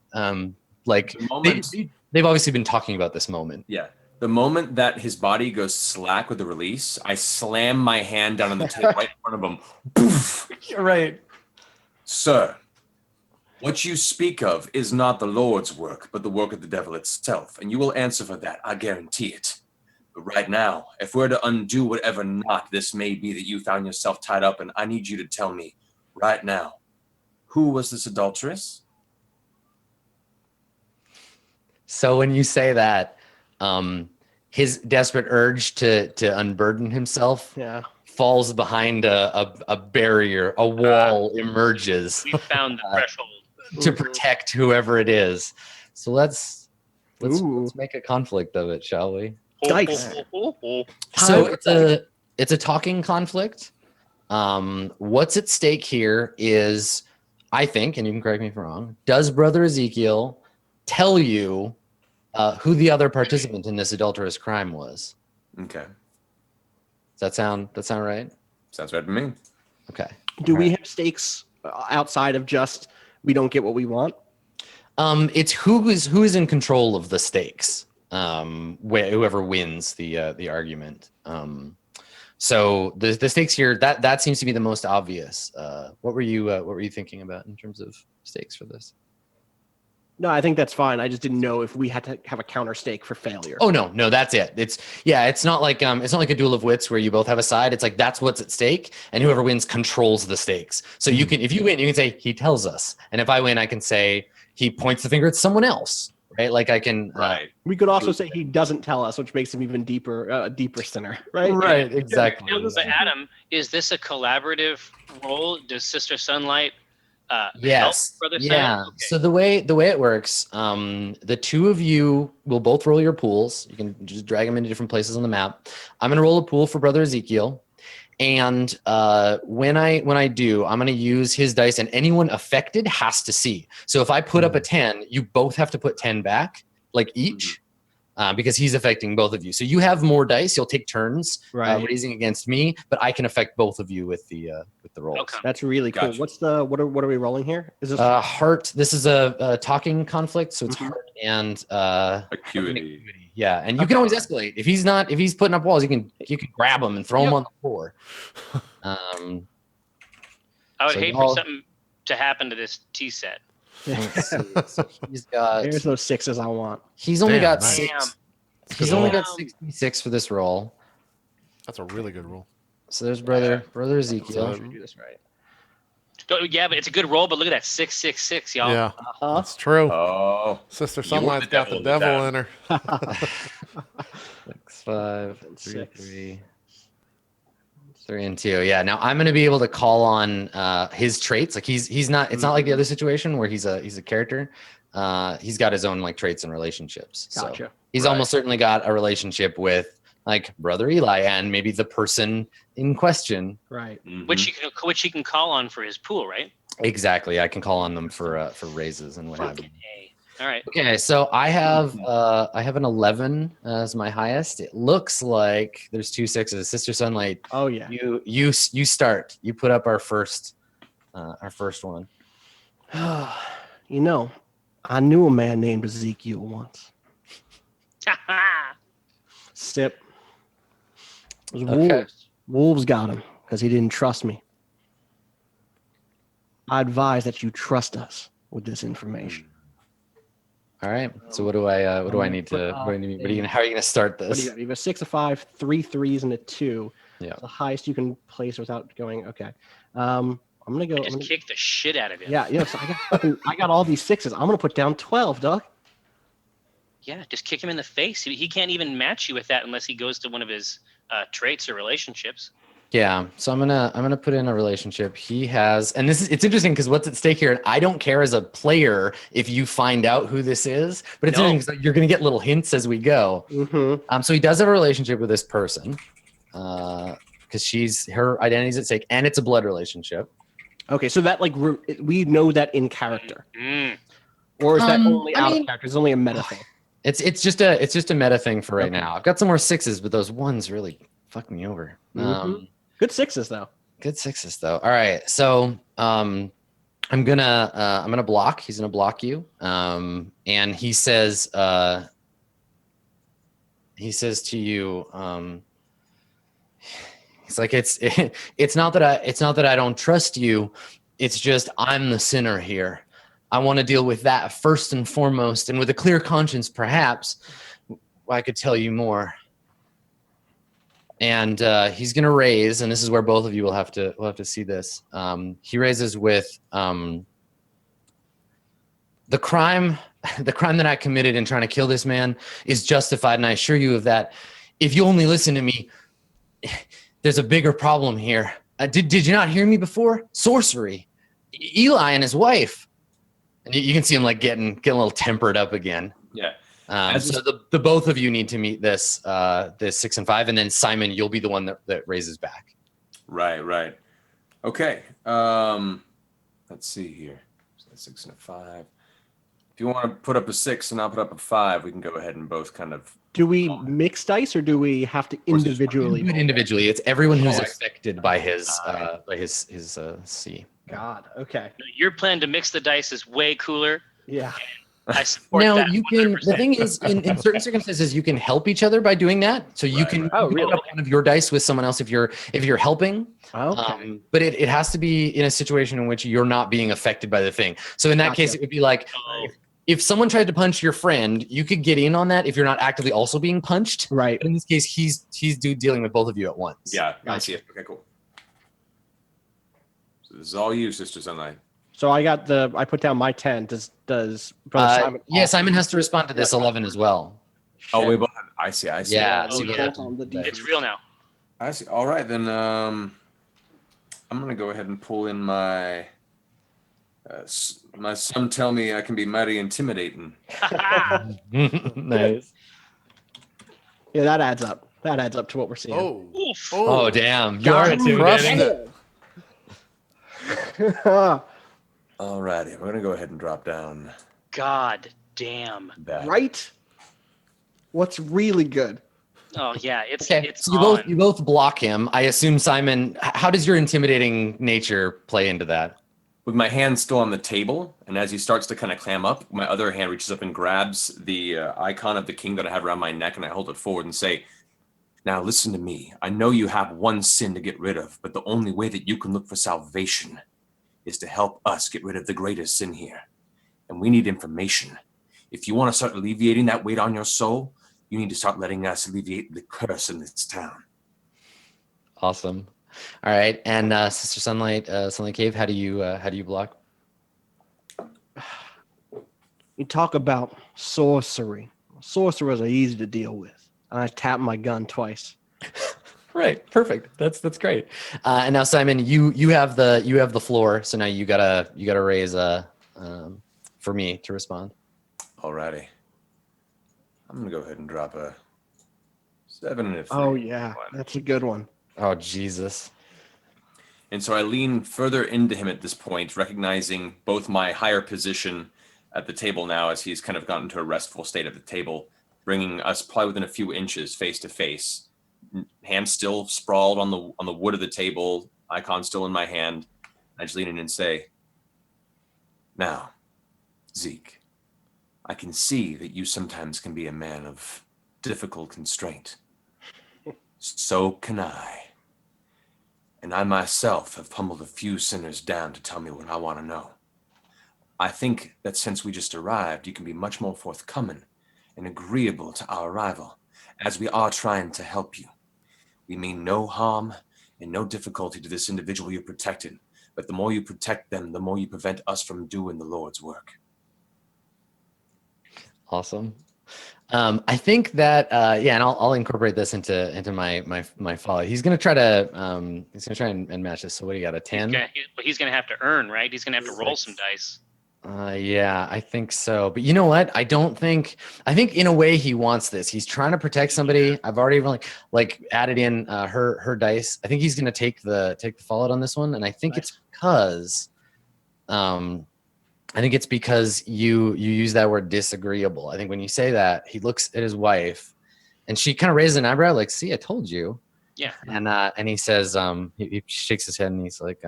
Like The moment- they've obviously been talking about this moment. Yeah. The moment that his body goes slack with the release, I slam my hand down on the table right in front of him. Poof. You're right. Sir, what you speak of is not the Lord's work, but the work of the devil itself, and you will answer for that, I guarantee it. But right now, if we're to undo whatever knot this may be that you found yourself tied up in, I need you to tell me right now, who was this adulteress? So when you say that, his desperate urge to unburden himself Yeah. falls behind a barrier, a wall emerges We found the threshold. to protect whoever it is. So let's Ooh. make a conflict of it, shall we? Dice. So it's a talking conflict. What's at stake here is, I think, and you can correct me if I'm wrong, does Brother Ezekiel tell you who the other participant in this adulterous crime was? Okay. Does that sound right? Sounds right to me. Okay. Do we have stakes outside of just we don't get what we want? It's who is in control of the stakes. Whoever wins the argument. So the stakes here, that seems to be the most obvious. What were you thinking about in terms of stakes for this? No, I think that's fine. I just didn't know if we had to have a counter stake for failure. Oh no, that's it. It's not like a duel of wits where you both have a side. It's like that's what's at stake, and whoever wins controls the stakes. So you can, if you win, you can say he tells us, and if I win, I can say he points the finger at someone else, right? Like I can, Right. We could also say he doesn't tell us, which makes him even deeper sinner, right? right, exactly. Now, but Adam, is this a collaborative role? Does Sister Sunlight Yes. help Brother Yeah. Simon? Okay. So the way it works, the two of you will both roll your pools. You can just drag them into different places on the map. I'm gonna roll a pool for Brother Ezekiel, and when I do, I'm gonna use his dice, and anyone affected has to see. So if I put up a 10, you both have to put 10 back, like each. Because he's affecting both of you. So you have more dice. You'll take turns Right. raising against me, but I can affect both of you with the rolls. Okay. That's really cool. Gotcha. What are we rolling here? Is this Heart. This is a talking conflict, so it's heart and Acuity. yeah. And you can always escalate if he's putting up walls. You can grab him and throw him on the floor. I would So hate y'all- for something to happen to this tea set. Let's see. So he's got. there's those sixes I want. He's only Damn, got nice. 6. That's He's good only roll. got 66 for this roll. That's a really good roll. So there's brother Ezekiel. Should we do this right? Yeah, but it's a good roll. But look at that 666, y'all. Yeah, Uh-huh. that's true. Oh. Sister You Sunlight's were the got the devil devil in in her. 6, 5, 3, Six. 3, 3, and 2. Yeah. Now I'm gonna be able to call on his traits. Like he's not. It's not like the other situation where he's a character. He's got his own like traits and relationships. So Gotcha. he's Right. almost certainly got a relationship with like Brother Eli and maybe the person in question. Right. Which he can call on for his pool, right? Exactly. I can call on them for raises and what have you. Fucking A. All right. Okay, so I have an 11 as my highest. It looks like there's 2 6s. Sister Sunlight, Oh yeah. you start. You put up our first one. You know, I knew a man named Ezekiel once. Sip. It was Okay. wolves. Wolves got him because he didn't trust me. I advise that you trust us with this information. All right. So what do I need to? How are you gonna start What do this? you got? You have a 6, a 5, 3 3s, and a 2. Yeah. The highest you can place without going. Okay. I'm gonna go. Just kick the shit out of him. Yeah. So I got all these 6s. I'm gonna put down 12, Doug. Yeah, just kick him in the face. He can't even match you with that unless he goes to one of his traits or relationships. Yeah, so I'm gonna put in a relationship. He has, and it's interesting because what's at stake here. And I don't care as a player if you find out who this is, but it's No. interesting 'cause you're gonna get little hints as we go. Mm-hmm. So he does have a relationship with this person, because her identity's at stake, and it's a blood relationship. Okay, so that like we know that in character, or is that only I out mean- of character? It's only a meta thing. It's just a meta thing for right Okay. now. I've got some more sixes, but those ones really fuck me over. Mhm. Good sixes though. Good sixes though. All right, so I'm gonna block. He's gonna block you. And he says to you, he's like, it's not that I don't trust you. It's just I'm the sinner here. I want to deal with that first and foremost, and with a clear conscience, perhaps I could tell you more. And he's gonna raise, and this is where both of you will have to see this. He raises with the crime that I committed in trying to kill this man is justified, and I assure you of that. If you only listen to me, there's a bigger problem here. Did you not hear me before? Sorcery. Eli and his wife. And you can see him like getting a little tempered up again. Yeah. So the both of you need to meet this 6 and 5, and then Simon, you'll be the one that raises back. Right. Okay. Let's see here. So that's 6 and a 5. If you want to put up a 6 and I'll put up a 5, we can go ahead and both kind of. Do we mix dice or do we have to individually? Do it individually. It's everyone who's Oh, I- affected by his C. God. Okay. Your plan to mix the dice is way cooler. Yeah. I support Now that. you can. 100%. The thing is, in certain circumstances, you can help each other by doing that. So you Right, can right. Oh, put really? up one of your dice with someone else if you're helping. Okay. But it has to be in a situation in which you're not being affected by the thing. So in that case, Gotcha. it would be like Oh, if someone tried to punch your friend, you could get in on that if you're not actively also being punched. Right. But in this case, he's dealing with both of you at once. Yeah, I Gotcha. see it. Okay, cool. So this is all you, Sister Sunlight. So I put down my 10. Does Brother Simon? Yeah, Simon has to respond to this 11 as well. Oh, we both. I see. Yeah. Oh, so you yeah. have to- it's real now. I see. All right, then. I'm gonna go ahead and pull in my. My some tell me I can be mighty intimidating. Nice. Yeah, that adds up. That adds up to what we're seeing. Oh, Oof. Oh damn! You God, are crushed intimidating. it. All righty, we're gonna go ahead and drop down God damn. that. Right? What's really good? Oh yeah, it's Okay, it's so on. you both block him. I assume Simon. How does your intimidating nature play into that? With my hand still on the table, and as he starts to kind of clam up, my other hand reaches up and grabs the icon of the king that I have around my neck, and I hold it forward and say, "Now listen to me. I know you have one sin to get rid of, but the only way that you can look for salvation is to help us get rid of the greatest sin here. And we need information. If you want to start alleviating that weight on your soul, you need to start letting us alleviate the curse in this town." Awesome. All right, and Sister Sunlight, Sunlight Cave. How do you block? You talk about sorcery. Sorcerers are easy to deal with. And I tap my gun twice. Right, perfect. That's great. And now Simon, you have the floor. So now you gotta raise for me to respond. Alrighty. I'm gonna go ahead and drop a 7 and a 3. Oh yeah, that's a good one. Oh Jesus. And so I lean further into him at this point, recognizing both my higher position at the table now as he's kind of gotten to a restful state at the table, bringing us probably within a few inches face to face. Hand still sprawled on the wood of the table, icon still in my hand. I just lean in and say, "Now, Zeke, I can see that you sometimes can be a man of difficult constraint. So can I. And I myself have pummeled a few sinners down to tell me what I want to know. I think that since we just arrived, you can be much more forthcoming and agreeable to our arrival, as we are trying to help you. We mean no harm and no difficulty to this individual you're protecting, but the more you protect them, the more you prevent us from doing the Lord's work." Awesome. I think that yeah, and I'll incorporate this into my follow. He's gonna try to and match this. So what do you got? A 10? He's gonna have to earn, right? He's gonna have to roll some dice. Yeah, I think so. But you know what? I think in a way he wants this. He's trying to protect somebody. I've already like added in her dice. I think he's gonna take the fallout on this one, and I think it's because you use that word disagreeable. I think when you say that, he looks at his wife, and she kind of raises an eyebrow, like, "See, I told you." Yeah. And he says, he shakes his head and he's like,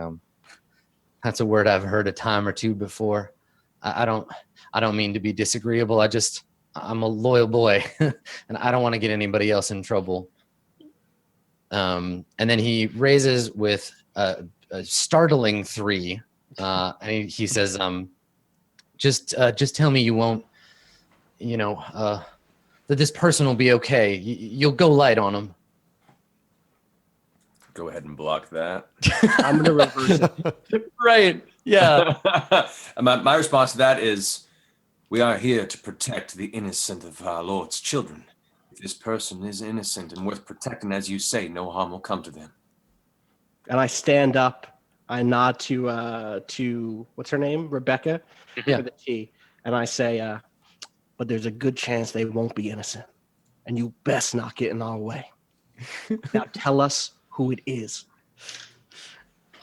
"That's a word I've heard a time or two before. I don't mean to be disagreeable. I'm a loyal boy, and I don't want to get anybody else in trouble." And then he raises with a startling 3, and he says, just tell me you won't, that this person will be okay. You'll go light on him." Go ahead and block that. I'm going to reverse it. Right. Yeah. My response to that is, we are here to protect the innocent of our Lord's children. If this person is innocent and worth protecting, as you say, no harm will come to them. And I stand up. I nod to what's her name? Rebecca. Yeah. For the T. And I say, but there's a good chance they won't be innocent. And you best not get in our way. Now tell us who it is.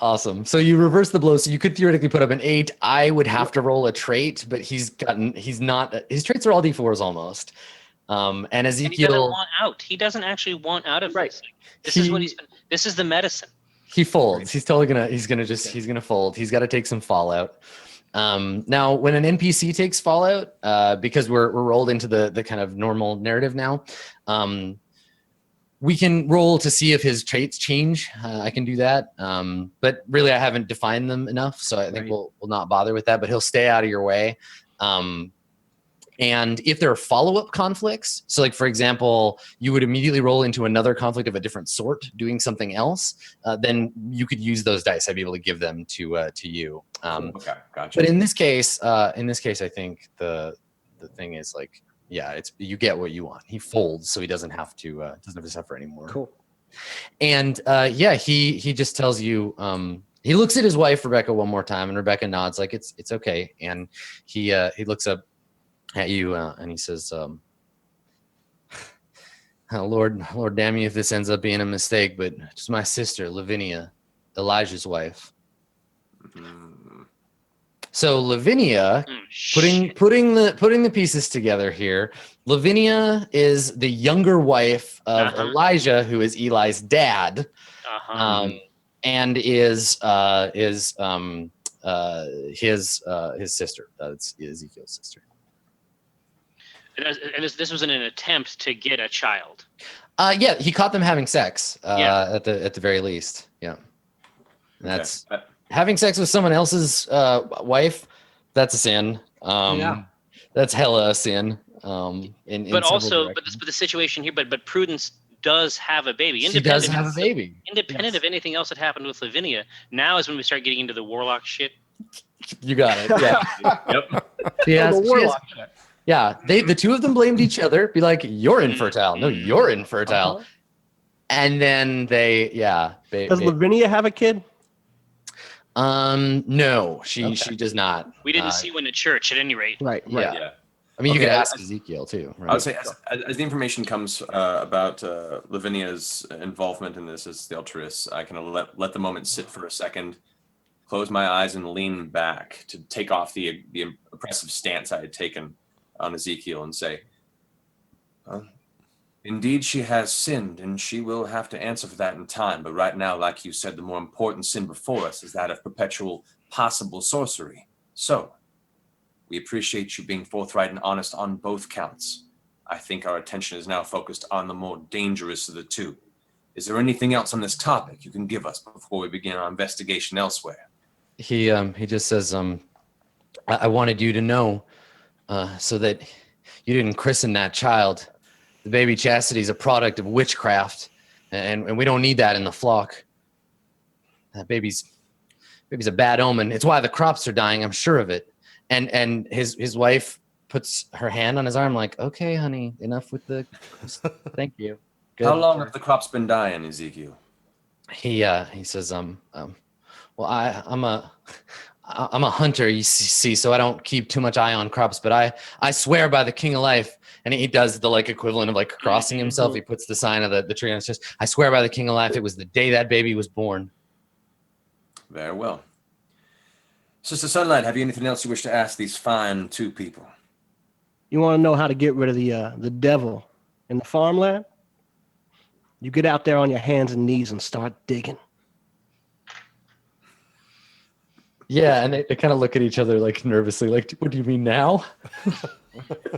Awesome. So you reverse the blow. So you could theoretically put up an 8. I would have to roll a trait, but his traits are all D4s almost. And Ezekiel, And he doesn't want out. He doesn't actually want out of this. This is the medicine. He folds. He's totally he's gonna fold. He's got to take some fallout. Now, when an NPC takes fallout, because we're rolled into the kind of normal narrative now, we can roll to see if his traits change. I can do that, but really I haven't defined them enough, so I think we'll not bother with that. But he'll stay out of your way. And if there are follow-up conflicts, so like for example, you would immediately roll into another conflict of a different sort, doing something else, then you could use those dice. I'd be able to give them to you. Okay, gotcha. But in this case, I think the thing is like, yeah, it's you get what you want. He folds, so he doesn't have to suffer anymore. Cool. And he just tells you. He looks at his wife Rebecca one more time, and Rebecca nods like it's okay. And he looks up at you and he says, Lord damn you if this ends up being a mistake, but it's my sister Lavinia, Elijah's wife. So Lavinia, putting the pieces together here, Lavinia is the younger wife of Elijah, who is Eli's dad, and is his sister. That's Ezekiel's sister. And this was in an attempt to get a child. Yeah, he caught them having sex. At the very least. Yeah, and that's having sex with someone else's wife. That's a sin. That's hella a sin. But the situation here, but Prudence does have a baby. She does have a baby. Independent of anything else that happened with Lavinia. Now is when we start getting into the warlock shit. You got it. Yeah. Yep. The warlock shit. Yeah, the two of them blamed each other. Be like, you're infertile. No, you're infertile. And then does Lavinia have a kid? No, she does not. We didn't see one at church, at any rate. Right. Yeah. I mean, you could ask Ezekiel too. Right? I would say, as the information comes about Lavinia's involvement in this as the altruist, I kind of let the moment sit for a second, close my eyes, and lean back to take off the oppressive stance I had taken on Ezekiel and say, indeed she has sinned, and she will have to answer for that in time. But right now, like you said, the more important sin before us is that of perpetual possible sorcery. So, we appreciate you being forthright and honest on both counts. I think our attention is now focused on the more dangerous of the two. Is there anything else on this topic you can give us before we begin our investigation elsewhere? He just says, I wanted you to know so that you didn't christen that child. The baby Chastity is a product of witchcraft, and we don't need that in the flock. That baby's a bad omen. It's why the crops are dying. I'm sure of it. And his wife puts her hand on his arm, like, okay, honey, enough with the. Thank you. Good. How long have the crops been dying, Ezekiel? He says, well, I'm a hunter, you see, so I don't keep too much eye on crops, but I swear by the King of Life. And he does the like equivalent of like crossing himself. He puts the sign of the tree on his chest. I swear by the King of Life, it was the day that baby was born. Very well. Sister Sunlight, have you anything else you wish to ask these fine two people? You want to know how to get rid of the devil in the farmland? You get out there on your hands and knees and start digging. Yeah, and they kind of look at each other like nervously, like, what do you mean now?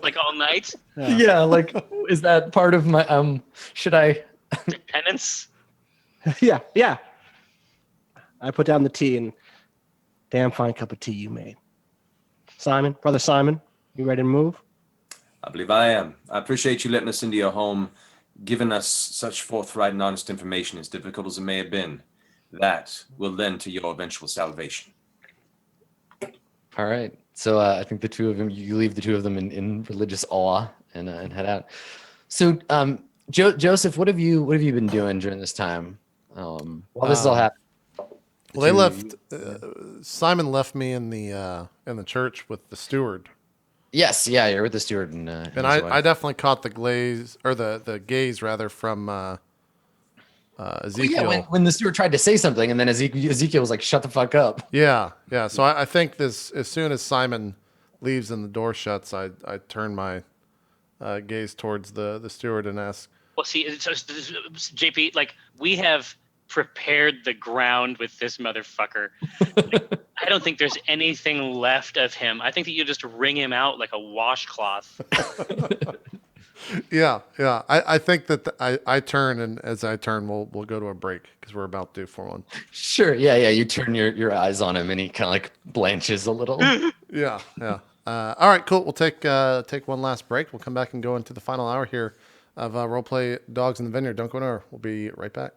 Like all night? Yeah, like, is that part of my should I Penance? Yeah. I put down the tea and damn fine cup of tea you made. Simon, Brother Simon, you ready to move? I believe I am. I appreciate you letting us into your home, giving us such forthright and honest information, as difficult as it may have been. That will lend to your eventual salvation. All right. So I think the two of them, you leave the two of them in religious awe and head out. So Joseph, what have you been doing during this time? While this is all happening. Well, they left. Simon left me in the church with the steward. Yes, yeah, you're with the steward and I definitely caught the gaze rather from Ezekiel. Well, yeah, when the steward tried to say something, and then Ezekiel was like, "Shut the fuck up." Yeah. So I think this, as soon as Simon leaves and the door shuts, I turn my gaze towards the steward and ask. Well, see, JP, like, we have prepared the ground with this motherfucker. Like, I don't think there's anything left of him. I think that you just wring him out like a washcloth. Yeah. I think that I turn, and as I turn, we'll go to a break because we're about due for one. Sure. Yeah. You turn your eyes on him, and he kind of like blanches a little. Yeah. All right, cool. We'll take one last break. We'll come back and go into the final hour here of Roleplay Dogs in the Vineyard. Don't go anywhere. We'll be right back.